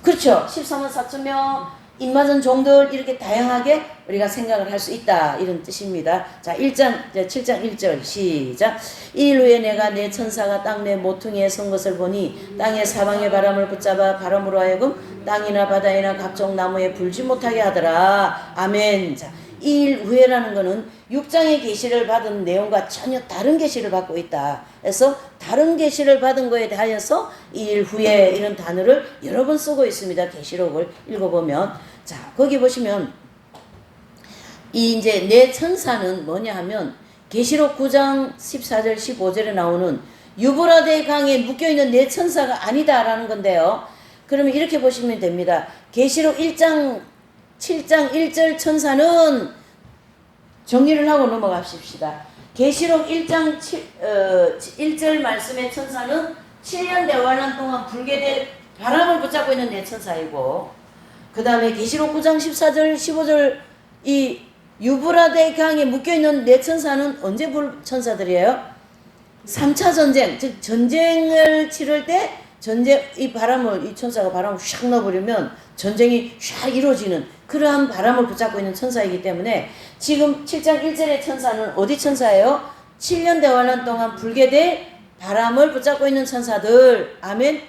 Speaker 1: 그렇죠. 14만 4천 명, 입맞은 종들 이렇게 다양하게 우리가 생각을 할 수 있다. 이런 뜻입니다. 자, 7장 1절 시작. 이일 후에 내가 내 천사가 땅 내 모퉁이에 선 것을 보니 땅의 사방의 바람을 붙잡아 바람으로 하여금 땅이나 바다이나 각종 나무에 불지 못하게 하더라. 아멘. 자, 2일 후에라는 것은 6장의 계시를 받은 내용과 전혀 다른 계시를 받고 있다. 그래서 다른 계시를 받은 거에 대하여서 2일 후에 이런 단어를 여러 번 쓰고 있습니다. 계시록을 읽어보면. 자, 거기 보시면 이 이제 내 천사는 뭐냐 하면 계시록 9장 14절 15절에 나오는 유브라데 강에 묶여있는 내 천사가 아니다라는 건데요. 그러면 이렇게 보시면 됩니다. 계시록 1장 7장 1절 천사는 정리를 하고 넘어갑시다. 계시록 1장 1절 말씀의 천사는 7년 대환란 동안 불게 될 바람을 붙잡고 있는 내 천사이고, 그 다음에 계시록 9장 14절 15절 이 유브라데 강에 묶여있는 내 천사는 언제 불 천사들이에요? 3차 전쟁, 즉 전쟁을 치를 때 이 바람을, 이 천사가 바람을 샥 넣어버리면 전쟁이 샥 이루어지는 그러한 바람을 붙잡고 있는 천사이기 때문에 지금 7장 1절의 천사는 어디 천사예요? 7년 대환란 동안 불게 될 바람을 붙잡고 있는 천사들. 아멘.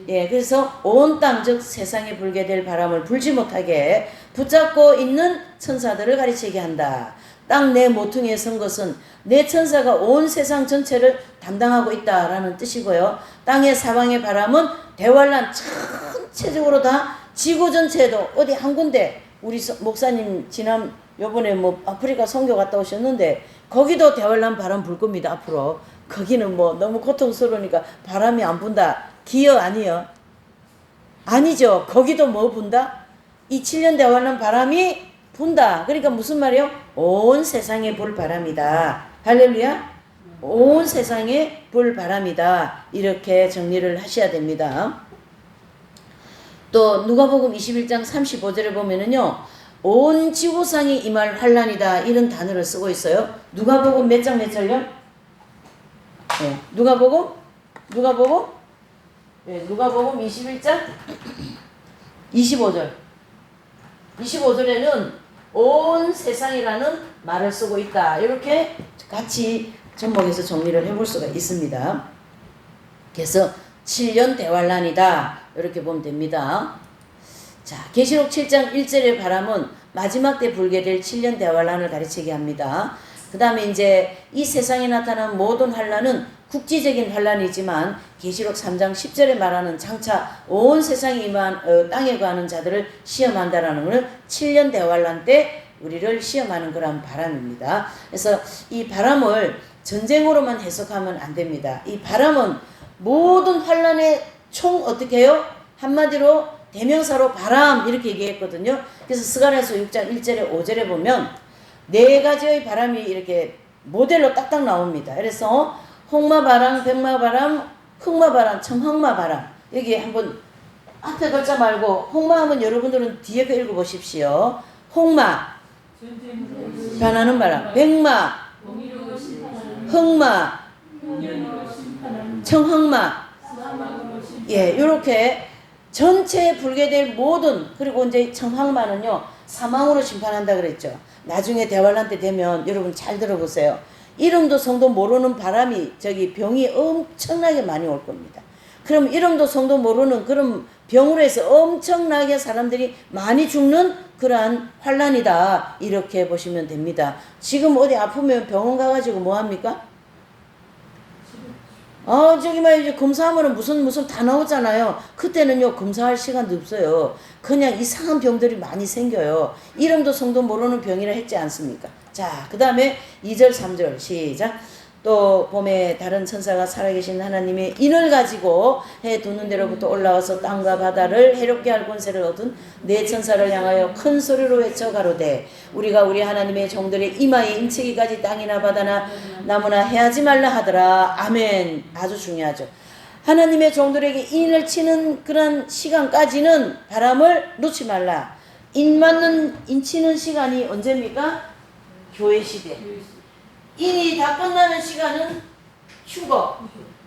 Speaker 1: 그래서 온 땅, 즉 세상에 불게 될 바람을 불지 못하게 붙잡고 있는 천사들을 가르치게 한다. 땅 내 모퉁이에 선 것은 내 천사가 온 세상 전체를 담당하고 있다라는 뜻이고요. 땅의 사방의 바람은 대환란 전체적으로 다 지구 전체도 어디 한 군데, 우리 목사님 요번에 뭐 아프리카 선교 갔다 오셨는데 거기도 대환란 바람 불 겁니다. 앞으로 거기는 뭐 너무 고통스러우니까 바람이 안 분다. 기여 아니요? 아니죠. 거기도 뭐 분다? 이 7년 대환란 바람이 분다. 그러니까 무슨 말이요? 온 세상에 불 바람이다. 할렐루야. 온 세상에 불 바람이다. 이렇게 정리를 하셔야 됩니다. 또 누가복음 21장 35절에 보면은요, 온 지구상이 임할 환란이다. 이런 단어를 쓰고 있어요. 누가복음 몇 장 몇 절요? 누가복음 21장 25절. 25절에는 온 세상이라는 말을 쓰고 있다. 이렇게 같이 접목해서 정리를 해볼 수가 있습니다. 그래서 7년 대환란이다. 이렇게 보면 됩니다. 자, 계시록 7장 1절의 바람은 마지막 때 불게 될 7년 대환란을 가르치게 합니다. 그 다음에 이제 이 세상에 나타난 모든 환란은 국지적인 환란이지만 계시록 3장 10절에 말하는 장차 온 세상에 임한 땅에 거하는 자들을 시험한다라는 것은 7년 대환란 때 우리를 시험하는 그런 바람입니다. 그래서 이 바람을 전쟁으로만 해석하면 안 됩니다. 이 바람은 모든 환란의 총 어떻게 해요? 한마디로 대명사로 바람 이렇게 얘기했거든요. 그래서 스가랴서 6장 1절에 5절에 보면 네 가지의 바람이 이렇게 모델로 딱딱 나옵니다. 그래서 홍마바람, 백마바람, 흑마바람, 청흑마바람. 여기 한번 앞에 글자 말고 홍마하면 여러분들은 뒤에 거 읽어보십시오. 홍마 변하는 바람, 백마 흑마 청흑마. 예, 요렇게 전체에 불게 될 모든, 그리고 이제 청흑마는요 사망으로 심판한다 그랬죠. 나중에 대환란 때 되면 여러분 잘 들어보세요. 이름도 성도 모르는 바람이 저기 병이 엄청나게 많이 올 겁니다. 그럼 이름도 성도 모르는 그런 병으로 해서 엄청나게 사람들이 많이 죽는 그러한 환란이다 이렇게 보시면 됩니다. 지금 어디 아프면 병원 가가지고 뭐합니까? 저기 막 이제 검사하면은 무슨 다 나오잖아요. 그때는요 검사할 시간도 없어요. 그냥 이상한 병들이 많이 생겨요. 이름도 성도 모르는 병이라 했지 않습니까? 자, 그 다음에 2절 3절 시작. 또 봄에 다른 천사가 살아계신 하나님의 인을 가지고 해 두는 데로부터 올라와서 땅과 바다를 해롭게 할 권세를 얻은 네 천사를 향하여 큰 소리로 외쳐 가로되 우리가 우리 하나님의 종들의 이마에 인치기까지 땅이나 바다나 나무나 해하지 말라 하더라. 아멘. 아주 중요하죠. 하나님의 종들에게 인을 치는 그런 시간까지는 바람을 놓지 말라. 인 치는 시간이 언제입니까? 교회 시대. 인이 다 끝나는 시간은 휴거.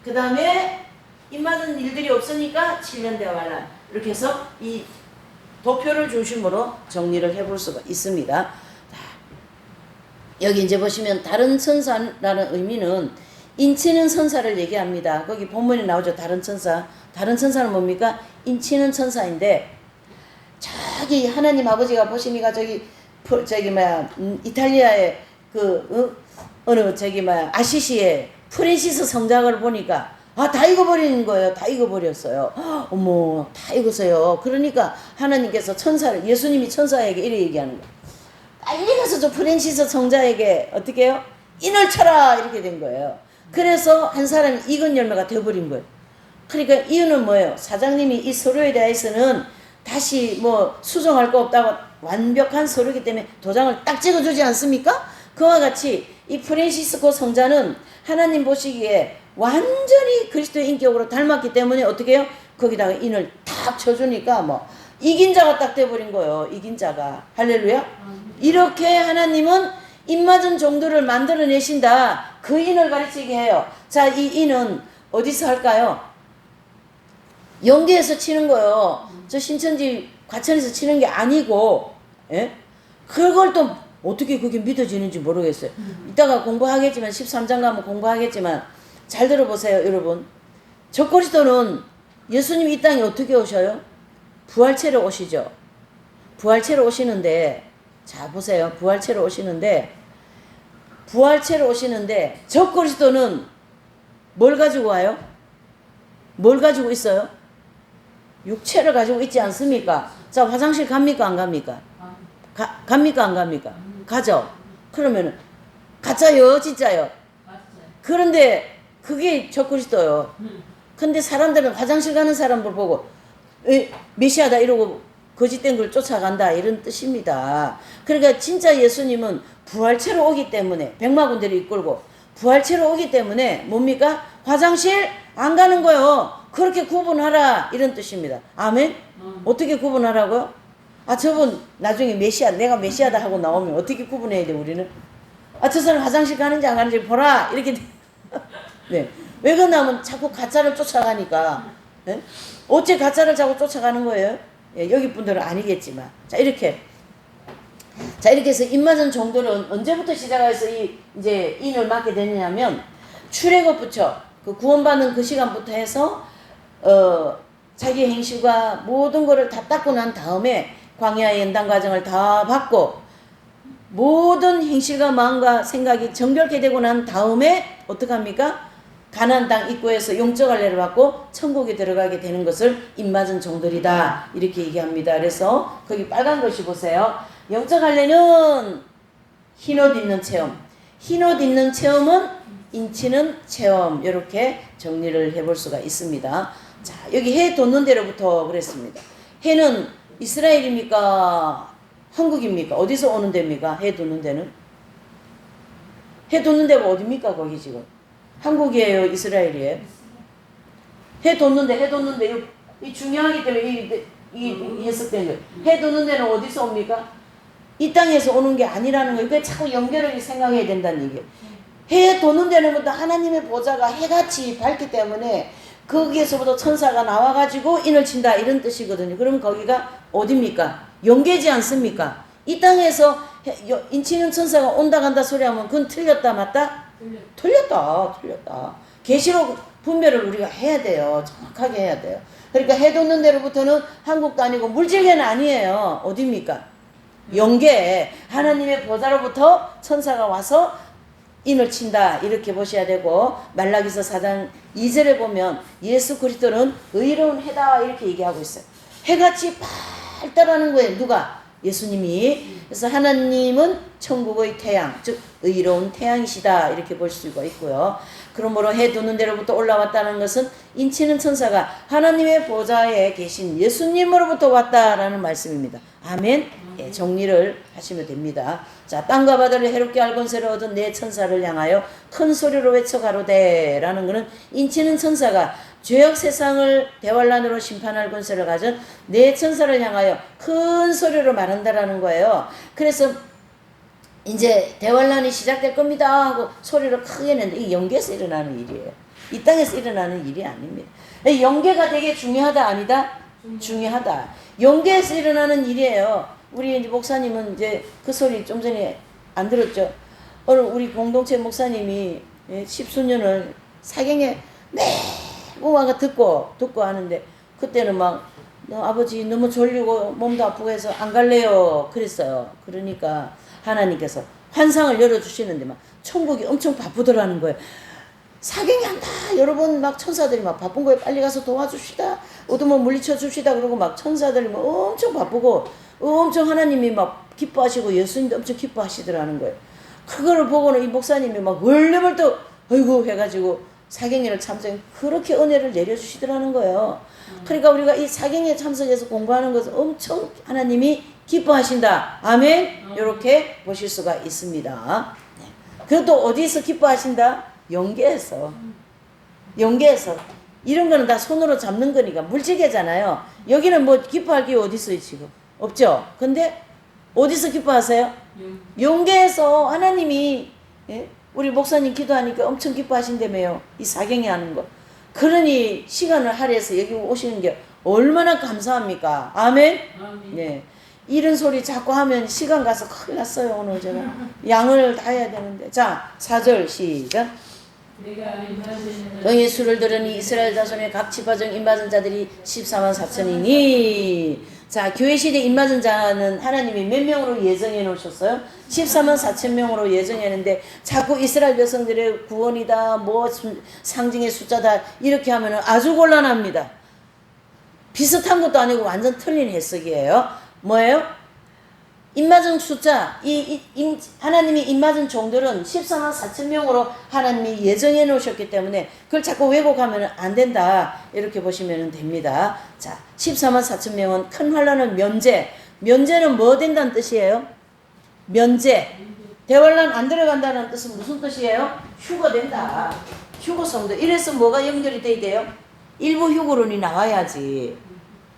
Speaker 1: 그 다음에 인 맞은 일들이 없으니까 7년 대환란. 이렇게 해서 이 도표를 중심으로 정리를 해볼 수가 있습니다. 여기 이제 보시면 다른 천사라는 의미는 인치는 천사를 얘기합니다. 거기 본문에 나오죠. 다른 천사. 다른 천사는 뭡니까? 인치는 천사인데 저기 하나님 아버지가 보시니까 저기 이탈리아의 어느 아시시의 프랜시스 성장을 보니까 다 익어버리는 거예요. 다 익어버렸어요. 어머, 다 익었어요. 그러니까 하나님께서 예수님이 천사에게 이렇게 얘기하는 거예요. 빨리 가서 저 프랜시스 성자에게 어떻게 해요? 인을 쳐라 이렇게 된 거예요. 그래서 한 사람이 익은 열매가 되어버린 거예요. 그러니까 이유는 뭐예요? 사장님이 이 서류에 대해서는 다시 수정할 거 없다고 완벽한 서류이기 때문에 도장을 딱 찍어주지 않습니까? 그와 같이 이 프랜시스코 성자는 하나님 보시기에 완전히 그리스도의 인격으로 닮았기 때문에 어떻게 해요? 거기다가 인을 탁 쳐주니까 이긴 자가 딱 돼버린 거예요. 이긴 자가. 할렐루야. 이렇게 하나님은 인맞은 종들을 만들어내신다. 그 인을 가르치게 해요. 자, 이 인은 어디서 할까요? 영계에서 치는 거예요. 저 신천지 과천에서 치는 게 아니고, 예? 그걸 또 어떻게 그게 믿어지는지 모르겠어요. 이따가 공부하겠지만 13장 가면 공부하겠지만 잘 들어보세요, 여러분. 저 그리스도는 예수님 이 땅에 어떻게 오셔요? 부활체로 오시죠. 부활체로 오시는데, 자 보세요. 부활체로 오시는데 저 그리스도는 뭘 가지고 와요? 뭘 가지고 있어요? 육체를 가지고 있지 않습니까? 자, 화장실 갑니까 안 갑니까? 갑니까 안 갑니까? 가죠. 그러면은 가짜요 진짜요? 그런데 그게 저 그리스도요. 근데 사람들은 화장실 가는 사람을 보고 메시아다 이러고 거짓된 걸 쫓아간다 이런 뜻입니다. 그러니까 진짜 예수님은 부활체로 오기 때문에 백마군대를 이끌고 부활체로 오기 때문에 뭡니까? 화장실 안 가는 거요. 그렇게 구분하라 이런 뜻입니다. 아멘? 어떻게 구분하라고요? 저분 나중에 내가 메시아다 하고 나오면 어떻게 구분해야 돼 우리는? 저 사람 화장실 가는지 안 가는지 보라 이렇게 네. 왜 그러냐면 자꾸 가짜를 쫓아가니까. 네? 어째 가짜를 자꾸 쫓아가는 거예요? 예, 여기 분들은 아니겠지만. 자, 이렇게 해서 인맞은 종들은 언제부터 시작해서 이제 인을 맡게 되느냐면 출애굽부터 그 구원받는 그 시간부터 해서 자기 행실과 모든 거를 다 닦고 난 다음에 광야의 연단 과정을 다 받고 모든 행실과 마음과 생각이 정결케 되고 난 다음에 어떡합니까? 가나안 땅 입구에서 영적 할례를 받고 천국에 들어가게 되는 것을 인맞은 종들이다 이렇게 얘기합니다. 그래서 거기 빨간 글씨 보세요. 영적 할례는 흰옷 입는 체험. 흰옷 입는 체험은 인치는 체험. 이렇게 정리를 해볼 수가 있습니다. 자, 여기 해 돋는 데로부터 그랬습니다. 해는 이스라엘입니까? 한국입니까? 어디서 오는 데입니까? 해 돋는 데는? 해 돋는 데가 어디입니까? 거기 지금 한국이에요? 이스라엘이에요? 해 돋는데 이 중요하기 때문에 이 해석된 거예요. 해 돋는 데는 어디서 옵니까? 이 땅에서 오는 게 아니라는 거예요. 그러니까 자꾸 연결을 생각해야 된다는 얘기예요. 해 돋는 데는부터 하나님의 보좌가 해같이 밝기 때문에 거기에서부터 천사가 나와가지고 인을 친다 이런 뜻이거든요. 그럼 거기가 어디입니까? 연계지 않습니까? 이 땅에서 인치는 천사가 온다 간다 소리하면 그건 틀렸다 맞다? 틀렸다. 계시록 분별을 우리가 해야 돼요. 정확하게 해야 돼요. 그러니까 해 돋는 데로부터는 한국도 아니고 물질계는 아니에요. 어디입니까? 영계. 하나님의 보좌로부터 천사가 와서 인을 친다 이렇게 보셔야 되고, 말라기서 4장 2절에 보면 예수 그리스도는 의로운 해다 이렇게 얘기하고 있어요. 해같이 발달하는 거예요. 누가? 예수님이. 그래서 하나님은 천국의 태양, 즉 의로운 태양이시다 이렇게 볼 수가 있고요. 그러므로 해 돋는 데로부터 올라왔다는 것은 인치는 천사가 하나님의 보좌에 계신 예수님으로부터 왔다라는 말씀입니다. 아멘. 예, 정리를 하시면 됩니다. 자, 땅과 바다를 해롭게 알건세를 얻은 내 천사를 향하여 큰 소리로 외쳐 가로되 라는 것은 인치는 천사가 죄악 세상을 대환란으로 심판할 권세를 가진 내 천사를 향하여 큰 소리로 말한다라는 거예요. 그래서 이제 대환란이 시작될 겁니다 하고 소리를 크게 낸다. 이 영계에서 일어나는 일이에요. 이 땅에서 일어나는 일이 아닙니다. 영계가 되게 중요하다 아니다? 중요하다. 영계에서 일어나는 일이에요. 우리 이제 목사님은 이제 그 소리 좀 전에 안 들었죠? 오늘 우리 공동체 목사님이 10수년을 사경에 매고 와가 듣고 하는데, 그때는 막 아버지 너무 졸리고 몸도 아프고 해서 안 갈래요 그랬어요. 그러니까 하나님께서 환상을 열어주시는데 막 천국이 엄청 바쁘더라는 거예요. 사경이 한다. 여러분 막 천사들이 막 바쁜 거예요. 빨리 가서 도와줍시다. 어둠을 물리쳐 줍시다. 그러고 막 천사들이 막 엄청 바쁘고 엄청 하나님이 막 기뻐하시고 예수님도 엄청 기뻐하시더라는 거예요. 그거를 보고는 이 목사님이 막 월레벌떡 아이고 해가지고 사경회를 참석해 그렇게 은혜를 내려주시더라는 거예요. 그러니까 우리가 이 사경회에 참석해서 공부하는 것은 엄청 하나님이 기뻐하신다. 아멘. 이렇게 보실 수가 있습니다. 그것도 어디서 기뻐하신다? 영계에서. 이런 거는 다 손으로 잡는 거니까 물질계잖아요. 여기는 뭐 기뻐할 게 어디 있어요 지금? 없죠. 근데 어디서 기뻐하세요? 영계에서 하나님이, 예? 우리 목사님 기도하니까 엄청 기뻐하신다며요. 이 사경에 하는 거. 그러니 시간을 할애해서 여기 오시는 게 얼마나 감사합니까? 아멘? 네. 이런 소리 자꾸 하면 시간 가서 큰일 났어요. 오늘 제가 양을 다 해야 되는데. 자, 4절 시작. 너희의 수를 들으니 이스라엘 자손의 각 지파중 입맞은 자들이 14만 4천이니. 자, 교회 시대 입맞은 자는 하나님이 몇 명으로 예정해 놓으셨어요? 14만 4천 명으로 예정해 놨는데 자꾸 이스라엘 백성들의 구원이다, 뭐 상징의 숫자다 이렇게 하면 아주 곤란합니다. 비슷한 것도 아니고 완전 틀린 해석이에요. 뭐예요? 입맞은 숫자, 하나님이 입맞은 종들은 14만 4천 명으로 하나님이 예정해 놓으셨기 때문에 그걸 자꾸 왜곡하면 안 된다. 이렇게 보시면 됩니다. 자, 14만 4천 명은 큰 환란은 면제. 면제는 뭐 된다는 뜻이에요? 면제. 대환란 안 들어간다는 뜻은 무슨 뜻이에요? 휴거된다. 휴거성도. 이래서 뭐가 연결이 돼야 돼요? 일부 휴거론이 나와야지.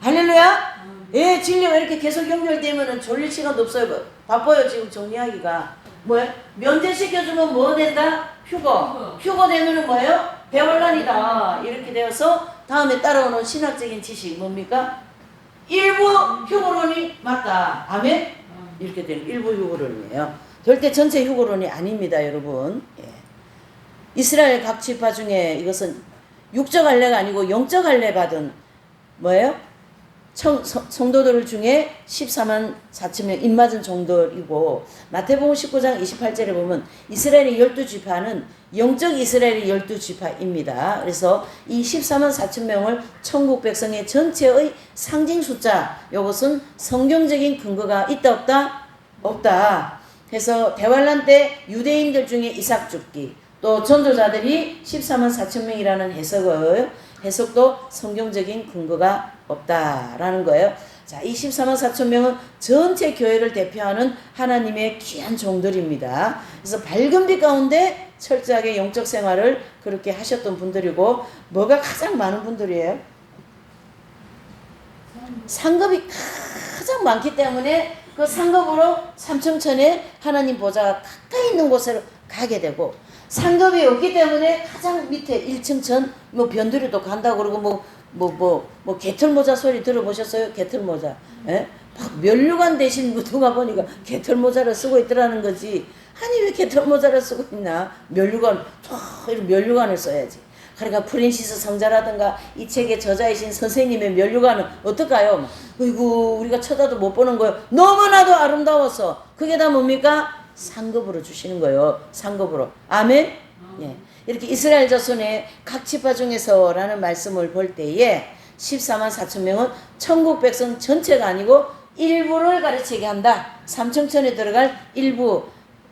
Speaker 1: 할렐루야? 예, 진리가 이렇게 계속 연결되면은 졸릴 시간도 없어요. 바빠요, 지금 정리하기가. 뭐예요? 면제시켜주면 뭐 된다? 휴거. 휴거 되면은 뭐예요? 대환란이다. 이렇게 되어서 다음에 따라오는 신학적인 지식 뭡니까? 일부 휴거론이 맞다. 아멘? 이렇게 되는 일부 휴거론이에요. 절대 전체 휴거론이 아닙니다, 여러분. 예. 이스라엘 각 지파 중에 이것은 육적 할례가 아니고 영적 할례 받은 뭐예요? 성도들 중에 14만 4천 명 입맞은 종들이고, 마태복음 19장 28절에 보면 이스라엘의 12지파는 영적 이스라엘의 12지파입니다. 그래서 이 14만 4천 명을 천국 백성의 전체의 상징 숫자, 이것은 성경적인 근거가 있다 없다? 없다. 그래서 대환란 때 유대인들 중에 이삭 죽기, 또 전도자들이 14만 4천 명이라는 해석도 성경적인 근거가 없다라는 거예요. 자, 이 14만 4천 명은 전체 교회를 대표하는 하나님의 귀한 종들입니다. 그래서 밝은 빛 가운데 철저하게 영적 생활을 그렇게 하셨던 분들이고, 뭐가 가장 많은 분들이에요? 상급이 가장 많기 때문에 그 상급으로 삼청천에 하나님 보좌가 가까이 있는 곳으로 가게 되고, 상급이 없기 때문에 가장 밑에 1층천 뭐 변두리도 간다고 그러고 뭐 개털모자 소리 들어보셨어요? 개털모자. 예? 막 면류관 대신 누가 보니까 개털모자를 쓰고 있더라는 거지. 아니 왜 개털모자를 쓰고 있나? 면류관, 이런 면류관을 써야지. 그러니까 프랜시스 성자라든가 이 책의 저자이신 선생님의 면류관은 어떨까요? 어이구 우리가 쳐다도 못 보는 거예요. 너무나도 아름다워서. 그게 다 뭡니까? 상급으로 주시는 거예요. 상급으로. 아멘? 예. 이렇게 이스라엘 자손의 각 지파 중에서라는 말씀을 볼 때에 14만 4천 명은 천국 백성 전체가 아니고 일부를 가르치게 한다. 삼청천에 들어갈 일부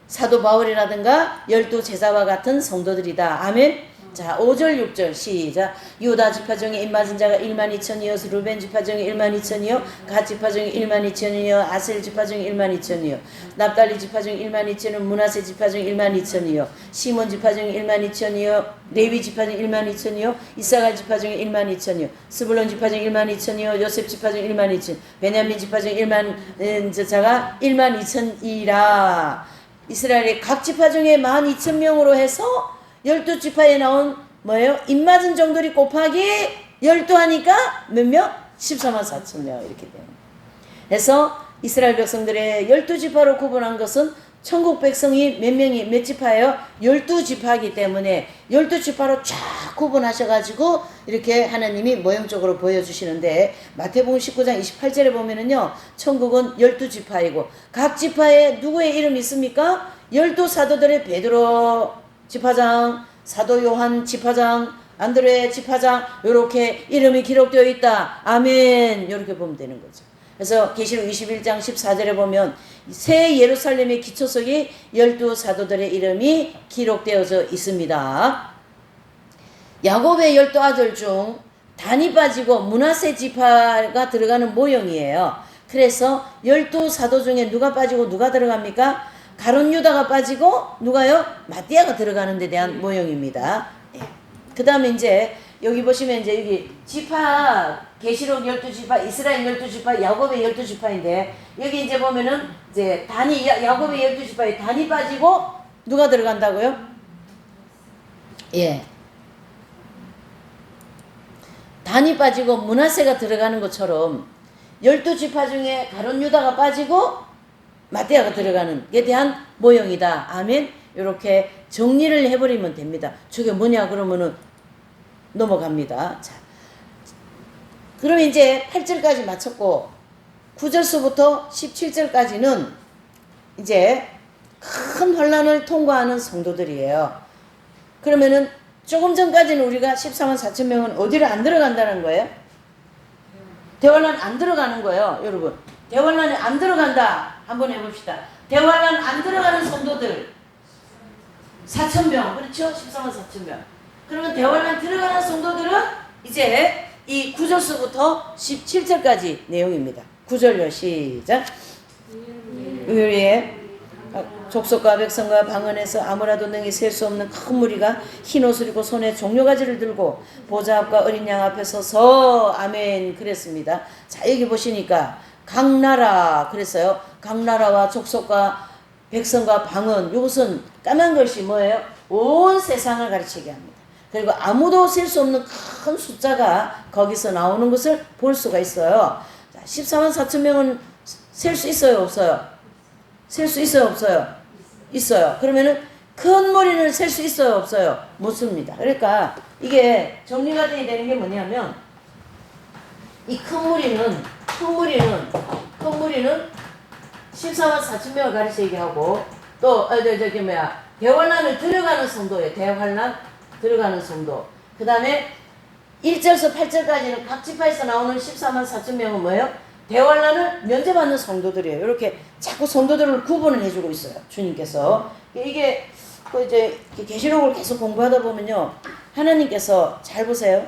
Speaker 1: 사도 바울이라든가 12제자와 같은 성도들이다. 아멘. 자, 5절 6절 시작. 유다 지파 중에 입 맞은 자가 1만 2천이요, 루벤 지파 중에 1만 2천이요, 갓 지파 중에 1만 2천이요, 아셀 지파 중에 1만 2천이요, 납달리 지파 중에 1만 2천이요, 문하세 지파 중에 1만 2천이요, 시몬 지파 중에 1만 2천이요, 레위 지파 중에 1만 2천이요, 이사갈 지파 중에 1만 2천이요, 스불론 지파 중에 1만 2천이요, 요셉 지파 중에 1만 2천, 베냐민 지파 중에 1만 자가 1만 2천이라. 이스라엘의 각 지파 중에 12,000명으로 해서 12지파에 나온 뭐예요? 입맞은 종들이 곱하기 12 하니까 몇 명? 14만 4천 명 이렇게 돼요. 그래서 이스라엘 백성들의 12지파로 구분한 것은 천국 백성이 몇 명이 몇 지파예요? 12지파이기 때문에 12지파로 쫙 구분하셔가지고 이렇게 하나님이 모형적으로 보여주시는데, 마태복음 19장 28절에 보면은요, 천국은 12지파이고 각 지파에 누구의 이름이 있습니까? 12사도들의 베드로 지파장, 사도 요한 지파장, 안드레 지파장, 요렇게 이름이 기록되어 있다. 아멘. 요렇게 보면 되는 거죠. 그래서 계시록 21장 14절에 보면 새 예루살렘의 기초석이 12사도들의 이름이 기록되어져 있습니다. 야곱의 12아들 중 단이 빠지고 므낫세 지파가 들어가는 모형이에요. 그래서 12사도 중에 누가 빠지고 누가 들어갑니까? 가룟 유다가 빠지고 누가요? 마띠아가 들어가는 데 대한 모형입니다. 그 다음에 이제 여기 보시면 이제 여기 지파, 계시록 12지파, 이스라엘 12지파, 야곱의 12지파인데 여기 이제 보면은 이제 단이, 야곱의 12지파에 단이 빠지고 누가 들어간다고요? 예. 단이 빠지고 므낫세가 들어가는 것처럼 12지파 중에 가룟 유다가 빠지고 마띠아가 들어가는 게 대한 모형이다. 아멘. 이렇게 정리를 해버리면 됩니다. 저게 뭐냐 그러면은 넘어갑니다. 자, 그럼 이제 8절까지 마쳤고 9절서부터 17절까지는 이제 큰 혼란을 통과하는 성도들이에요. 그러면은 조금 전까지는 우리가 14만 4천 명은 어디를 안 들어간다는 거예요? 대환란 안 들어가는 거예요, 여러분. 대환란에 안 들어간다. 한번 해봅시다. 대환란 안 들어가는 성도들 4,000명, 그렇죠? 14만 4,000명. 그러면 대환란 들어가는 성도들은 이제 이 9절서부터 17절까지 내용입니다. 9절요, 시작. 의리에 족속과 백성과 방언에서 아무라도 능히 셀 수 없는 큰 무리가 흰 옷을 입고 손에 종려가지를 들고 보좌 앞과 어린 양 앞에 서서 아멘 그랬습니다. 자, 여기 보시니까 각 나라 그랬어요. 각 나라와 족속과 백성과 방언, 이것은 까만 글씨 뭐예요? 온 세상을 가르치게 합니다. 그리고 아무도 셀 수 없는 큰 숫자가 거기서 나오는 것을 볼 수가 있어요. 자, 14만 4천 명은 셀 수 있어요, 없어요? 셀 수 있어요, 없어요? 있어요. 그러면은 큰 무리는 셀 수 있어요, 없어요? 못 씁니다. 그러니까 이게 정리가 돼야 되는 게 뭐냐면 이 큰 무리는 14만 4천 명을 가르치게 하고 또 저기 뭐야 대환란을 들어가는 성도예요. 대환란 들어가는 성도. 그 다음에 1절에서 8절까지는 각 지파에서 나오는 14만 4천 명은 뭐예요? 대환란을 면제받는 성도들이에요. 이렇게 자꾸 성도들을 구분을 해주고 있어요. 주님께서. 이게 그 이제 계시록을 계속 공부하다 보면요. 하나님께서 잘 보세요.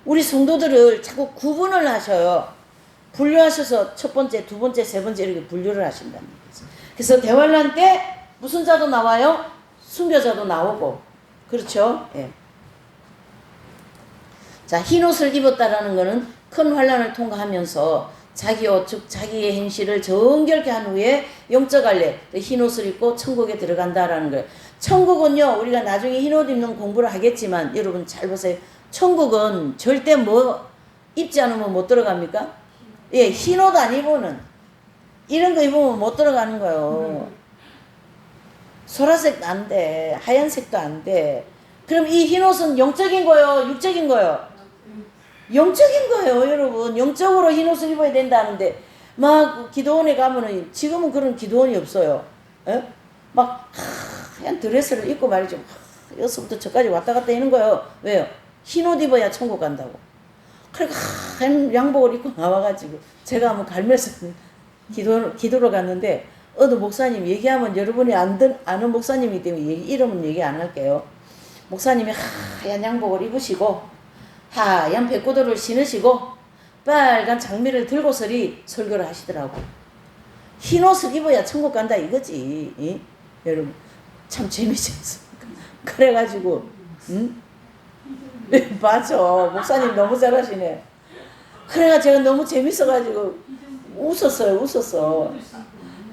Speaker 1: 우리 성도들을 자꾸 구분을 하셔요. 분류하셔서 첫 번째, 두 번째, 세 번째 이렇게 분류를 하신다는 거죠. 그래서 대환란 때 무슨 자도 나와요? 순교자도 나오고. 그렇죠? 예. 자, 흰옷을 입었다라는 것은 큰 환란을 통과하면서 자기 옷, 즉 자기의 행실을 정결케 한 후에 영적 할례, 흰옷을 입고 천국에 들어간다라는 거예요. 천국은요, 우리가 나중에 흰옷 입는 공부를 하겠지만 여러분 잘 보세요. 천국은 절대 뭐 입지 않으면 못 들어갑니까? 예, 흰옷 안 입으면 이런 거 입으면 못 들어가는 거예요. 소라색도 안 돼. 하얀색도 안 돼. 그럼 이 흰옷은 영적인 거요? 육적인 거요? 영적인 거예요, 여러분. 영적으로 흰옷을 입어야 된다는데 막 기도원에 가면은 지금은 그런 기도원이 없어요. 에? 막 하얀 드레스를 입고 말이죠. 여기서부터 저까지 왔다 갔다 하는 거예요. 왜요? 흰옷 입어야 천국 간다고. 그러니까 하얀 양복을 입고 나와가지고 제가 한번 갈면서 기도로 갔는데 어느 목사님 얘기하면 여러분이 아는 목사님이기 때문에 이름은 얘기 안 할게요. 목사님이 하얀 양복을 입으시고 하얀 백구도를 신으시고 빨간 장미를 들고서리 설교를 하시더라고. 흰옷을 입어야 천국 간다 이거지. 예? 여러분 참 재미지 않습니까? 그래가지고 맞아. 목사님 너무 잘하시네. 그래가 제가 너무 재밌어가지고 웃었어.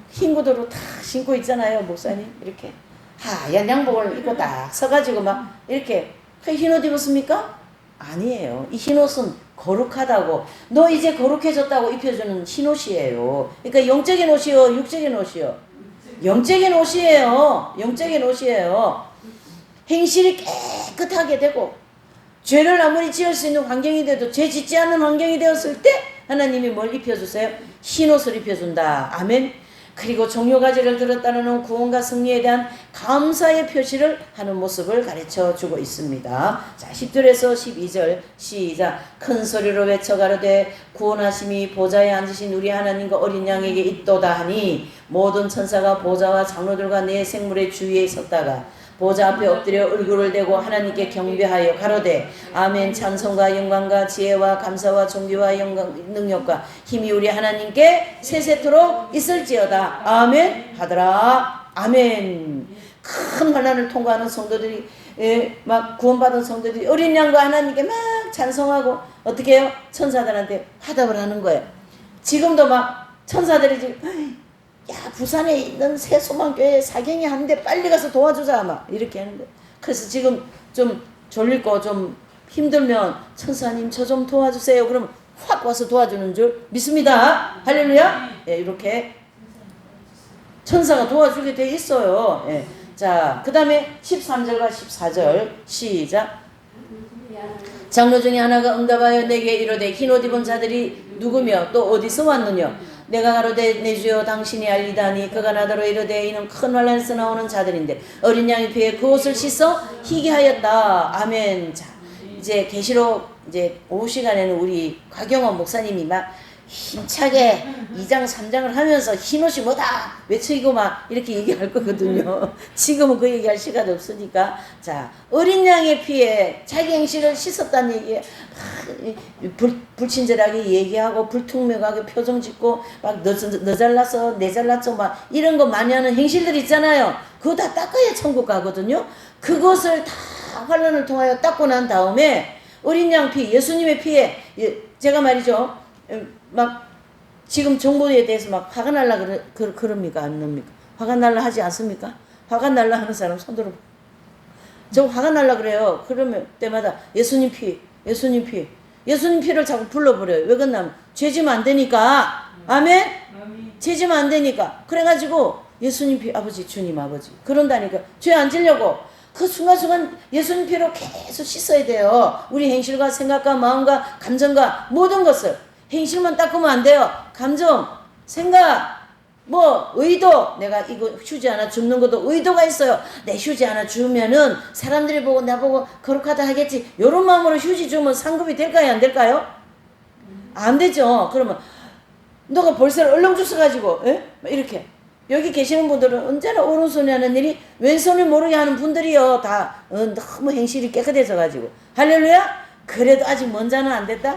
Speaker 1: 흰 구두로 다 신고 있잖아요, 목사님. 이렇게 하얀 양복을 입고 딱 서가지고 막 이렇게 흰옷 입었습니까? 아니에요. 이 흰옷은 거룩하다고. 너 이제 거룩해졌다고 입혀주는 흰옷이에요. 그러니까 영적인 옷이요, 육적인 옷이요. 영적인 옷이에요. 영적인 옷이에요. 행실이 깨끗하게 되고 죄를 아무리 지을 수 있는 환경이 돼도 죄 짓지 않는 환경이 되었을 때 하나님이 뭘 입혀주세요? 흰옷을 입혀준다. 아멘. 그리고 종려가지를 들었다는 구원과 승리에 대한 감사의 표시를 하는 모습을 가르쳐주고 있습니다. 자, 10절에서 12절 시작. 큰 소리로 외쳐 가로되 구원하심이 보좌에 앉으신 우리 하나님과 어린 양에게 있도다 하니 모든 천사가 보좌와 장로들과 네 생물의 주위에 섰다가 보좌 앞에 엎드려 얼굴을 대고 하나님께 경배하여 가로되 아멘. 찬송과 영광과 지혜와 감사와 존귀와 영광 능력과 힘이 우리 하나님께 세세토록 있을지어다. 아멘 하더라. 아멘. 큰 환난을 통과하는 성도들이 막 구원받은 성도들이 어린 양과 하나님께 막 찬송하고 어떻게 해요? 천사들한테 화답을 하는 거예요. 지금도 막 천사들이 지금 야, 부산에 있는 새소망교회 사경이 하는데 빨리 가서 도와주자 막 이렇게 하는데, 그래서 지금 좀 졸릴 거 좀 힘들면 천사님 저 좀 도와주세요. 그러면 확 와서 도와주는 줄 믿습니다. 할렐루야. 예, 이렇게 천사가 도와주게 돼 있어요. 예. 자, 그 다음에 13절과 14절 시작. 장로 중에 하나가 응답하여 내게 이르되 흰옷 입은 자들이 누구며 또 어디서 왔느냐. 내가 가로되 내 주여 당신이 알리다니. 그가 나더러 이르되 이는 큰 환난에서 나오는 자들인데 어린 양의 피에 그 옷을 씻어 희게 하였다. 아멘. 자, 이제 계시록 이제 오후 시간에는 우리 곽영원 목사님이 막 힘차게 2장 3장을 하면서 흰옷이 뭐다 외치고 막 이렇게 얘기할 거거든요. 지금은 그 얘기할 시간이 없으니까. 자, 어린 양의 피에 자기 행실을 씻었다는 얘기에 불친절하게 얘기하고 불퉁명하게 표정 짓고 막 너 잘났어 내 잘났어 막 이런 거 많이 하는 행실들 있잖아요. 그거 다 닦아야 천국 가거든요. 그것을 다 환난을 통하여 닦고 난 다음에 어린 양 피, 예수님의 피에 제가 말이죠. 막 지금 정부에 대해서 막 화가 날라 그럽니까? 안 납니까? 화가 날라 하지 않습니까? 화가 날라 하는 사람 손 들어. 저 화가 날라 그래요. 그러면 때마다 예수님 피, 예수님 피, 예수님 피를 자꾸 불러버려요. 왜 그러냐면 죄지면 안 되니까. 아멘? 죄지면 안 되니까. 그래가지고 예수님 피, 아버지, 주님 아버지. 그런다니까. 죄 안 지려고. 그 순간순간 예수님 피로 계속 씻어야 돼요. 우리 행실과 생각과 마음과 감정과 모든 것을. 행실만 닦으면 안 돼요. 감정, 생각, 뭐 의도. 내가 이거 휴지 하나 줍는 것도 의도가 있어요. 내 휴지 하나 주면은 사람들이 보고 나보고 거룩하다 하겠지. 이런 마음으로 휴지 주면 상급이 될까요? 안 될까요? 안 되죠. 그러면 너가 벌써 얼렁 주워가지고, 예? 이렇게. 여기 계시는 분들은 언제나 오른손이 하는 일이 왼손이 모르게 하는 분들이요. 다 너무 행실이 깨끗해져가지고. 할렐루야? 그래도 아직 먼 자는 안 됐다?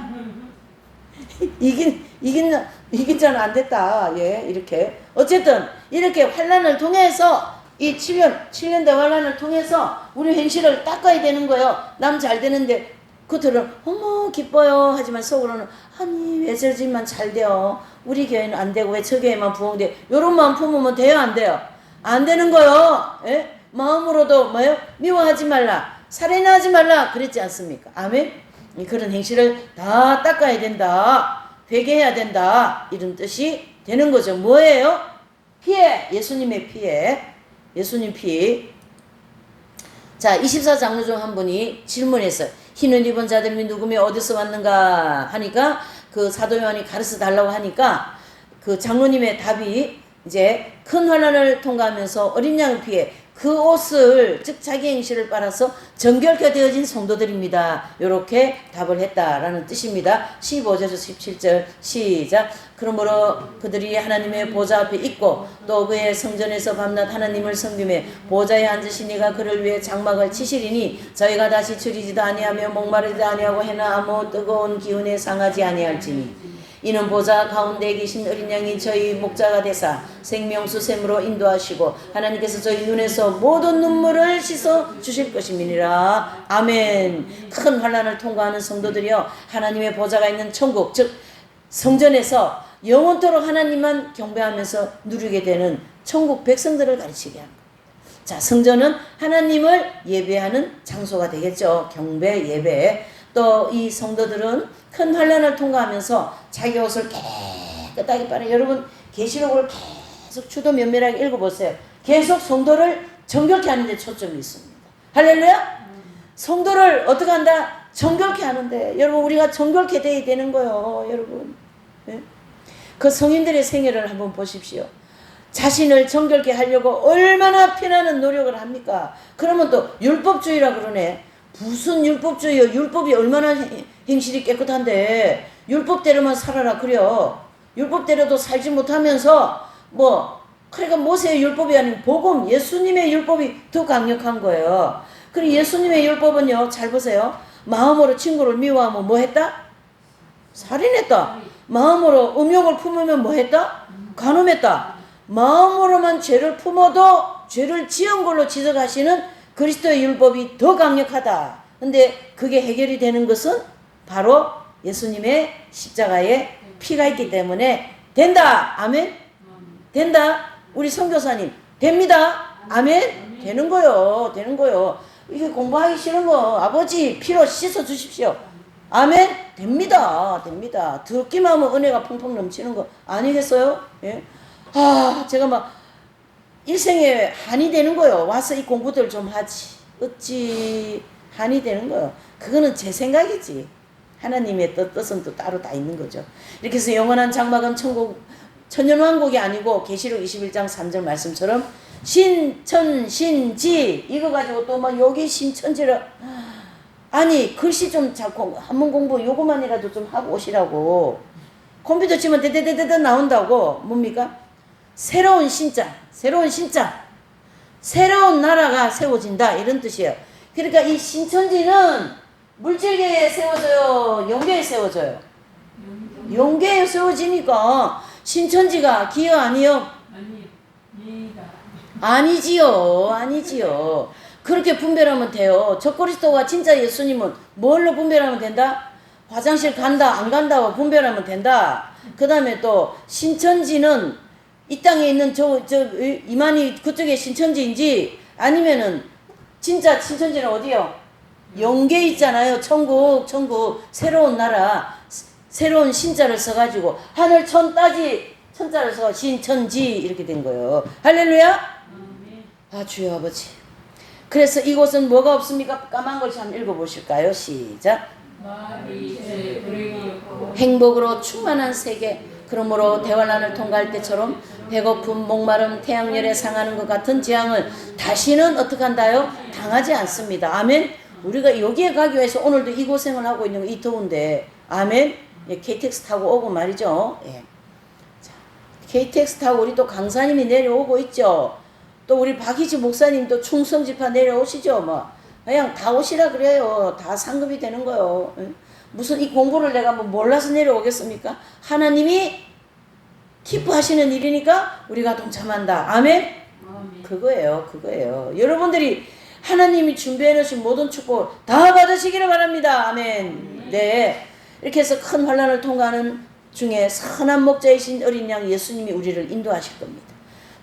Speaker 1: 이긴 자는 안 됐다. 예, 이렇게. 어쨌든, 이렇게 환란을 통해서, 이 7년대 환란을 통해서 우리 행실을 닦아야 되는 거예요. 남 잘 되는데, 겉으로는, 어머, 기뻐요. 하지만 속으로는, 아니, 왜 저 집만 잘 돼요? 우리 교회는 안 되고, 왜 저 교회만 부흥돼? 요런 마음 품으면 돼요, 안 돼요? 안 되는 거요. 예? 마음으로도, 뭐요? 미워하지 말라. 살인하지 말라. 그랬지 않습니까? 아멘? 그런 행실을 다 닦아야 된다. 회개해야 된다. 이런 뜻이 되는 거죠. 뭐예요? 피해. 예수님의 피해. 예수님 피. 자, 24장로 중 한 분이 질문했어요. 흰옷 입은 자들이 누구며 어디서 왔는가 하니까 그 사도 요한이 가르쳐 달라고 하니까 그 장로님의 답이 이제 큰 환난을 통과하면서 어린 양을 피해 그 옷을 즉 자기 행실을 빨아서 정결케 되어진 성도들입니다. 이렇게 답을 했다라는 뜻입니다. 15절에서 17절 시작. 그러므로 그들이 하나님의 보좌 앞에 있고 또 그의 성전에서 밤낮 하나님을 섬기매 보좌에 앉으신 이가 그를 위해 장막을 치시리니 저희가 다시 줄이지도 아니하며 목마르지도 아니하고 해나 아무 뜨거운 기운에 상하지 아니할지니 이는 보좌 가운데 계신 어린 양이 저희 목자가 되사 생명수 샘으로 인도하시고 하나님께서 저희 눈에서 모든 눈물을 씻어 주실 것임이니라. 아멘. 큰 환난을 통과하는 성도들이여 하나님의 보좌가 있는 천국 즉 성전에서 영원토록 하나님만 경배하면서 누리게 되는 천국 백성들을 가르치게 합니다. 자, 성전은 하나님을 예배하는 장소가 되겠죠. 경배 예배. 또 이 성도들은 큰 환난을 통과하면서 자기 옷을 깨끗하게 빨아. 여러분 계시록을 계속 주도 면밀하게 읽어보세요. 계속 성도를 정결케 하는 데 초점이 있습니다. 할렐루야? 성도를 어떻게 한다? 정결케 하는데 여러분 우리가 정결케 돼야 되는 거예요. 여러분 네? 그 성인들의 생애를 한번 보십시오. 자신을 정결케 하려고 얼마나 피나는 노력을 합니까? 그러면 또 율법주의라 그러네. 무슨 율법주의요? 율법이 얼마나 행실이 깨끗한데 율법대로만 살아라 그래요. 율법대로도 살지 못하면서 그러니까 모세의 율법이 아닌 복음 예수님의 율법이 더 강력한 거예요. 그리고 예수님의 율법은요, 잘 보세요. 마음으로 친구를 미워하면 뭐 했다? 살인했다. 마음으로 음욕을 품으면 뭐 했다? 간음했다. 마음으로만 죄를 품어도 죄를 지은 걸로 지적하시는 그리스도의 율법이 더 강력하다. 근데 그게 해결이 되는 것은 바로 예수님의 십자가에 피가 있기 때문에 된다. 아멘. 된다. 우리 선교사님 됩니다. 아멘. 되는 거요. 되는 거요. 이게 공부하기 싫은 거 아버지 피로 씻어 주십시오. 아멘. 됩니다. 됩니다. 듣기만 하면 은혜가 펑펑 넘치는 거 아니겠어요? 예? 제가 막 일생에 한이 되는 거요. 와서 이 공부들 좀 하지. 어찌 한이 되는 거요. 그거는 제 생각이지. 하나님의 뜻은 또 따로 다 있는 거죠. 이렇게 해서 영원한 장막은 천년왕국이 아니고 계시록 21장 3절 말씀처럼 신천신지 이거 가지고 또 막 여기 신천지를 아니 글씨 좀 잡고 한문 공부 요거만이라도 좀 하고 오시라고. 컴퓨터 치면 데데데데 나온다고. 뭡니까? 새로운 신자, 새로운 나라가 세워진다 이런 뜻이에요. 그러니까 이 신천지는 물질계에 세워져요, 영계에 세워져요? 영계에 세워지니까 신천지가 기여 아니요? 아니지요. 그렇게 분별하면 돼요. 적그리스도와 진짜 예수님은 뭘로 분별하면 된다? 화장실 간다 안 간다고 분별하면 된다. 그 다음에 또 신천지는 이 땅에 있는 이만희 그쪽에 신천지인지 아니면은 진짜 신천지는 어디요? 영계 있잖아요. 천국 새로운 나라 새로운 신자를 써가지고 하늘 천자를 써 신천지 이렇게 된 거예요. 할렐루야. 주여 아버지. 그래서 이곳은 뭐가 없습니까? 까만 걸 한번 읽어보실까요? 시작. 행복으로 충만한 세계. 그러므로 대환란을 통과할 때처럼 배고픔, 목마름, 태양열에 상하는 것 같은 재앙을 다시는 어떻게 한다요? 당하지 않습니다. 아멘. 우리가 여기에 가기 위해서 오늘도 이 고생을 하고 있는 거 이 더운데 아멘. KTX 타고 오고 말이죠. 예. KTX 타고 우리 또 강사님이 내려오고 있죠. 또 우리 박희지 목사님도 충성지파 내려오시죠. 뭐 그냥 다 오시라 그래요. 다 상급이 되는 거요. 무슨 이 공부를 내가 뭐 몰라서 내려오겠습니까? 하나님이 기뻐하시는 일이니까 우리가 동참한다. 아멘? 그거예요. 여러분들이 하나님이 준비해 놓으신 모든 축복 다 받으시기를 바랍니다. 아멘. 네. 이렇게 해서 큰 환난을 통과하는 중에 선한 목자이신 어린 양 예수님이 우리를 인도하실 겁니다.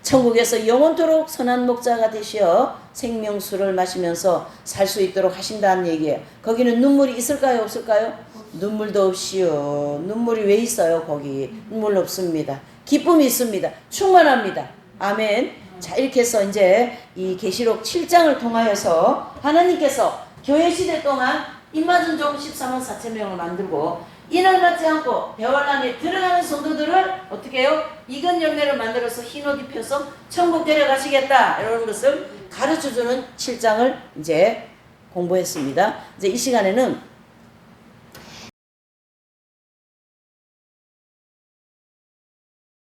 Speaker 1: 천국에서 영원토록 선한 목자가 되시어 생명수를 마시면서 살 수 있도록 하신다는 얘기예요. 거기는 눈물이 있을까요? 없을까요? 눈물도 없이요. 눈물이 왜 있어요? 거기 눈물 없습니다. 기쁨이 있습니다. 충만합니다. 아멘. 자, 이렇게 해서 이제 이 계시록 7장을 통하여서 하나님께서 교회 시대 동안 입맞은 종 14만 4천 명을 만들고 인을 받지 않고 배월 안에 들어가는 성도들을 어떻게 해요? 익은 열매를 만들어서 흰 옷 입혀서 천국 데려가시겠다 이런 것을 가르쳐주는 7장을 이제 공부했습니다. 이제 이 시간에는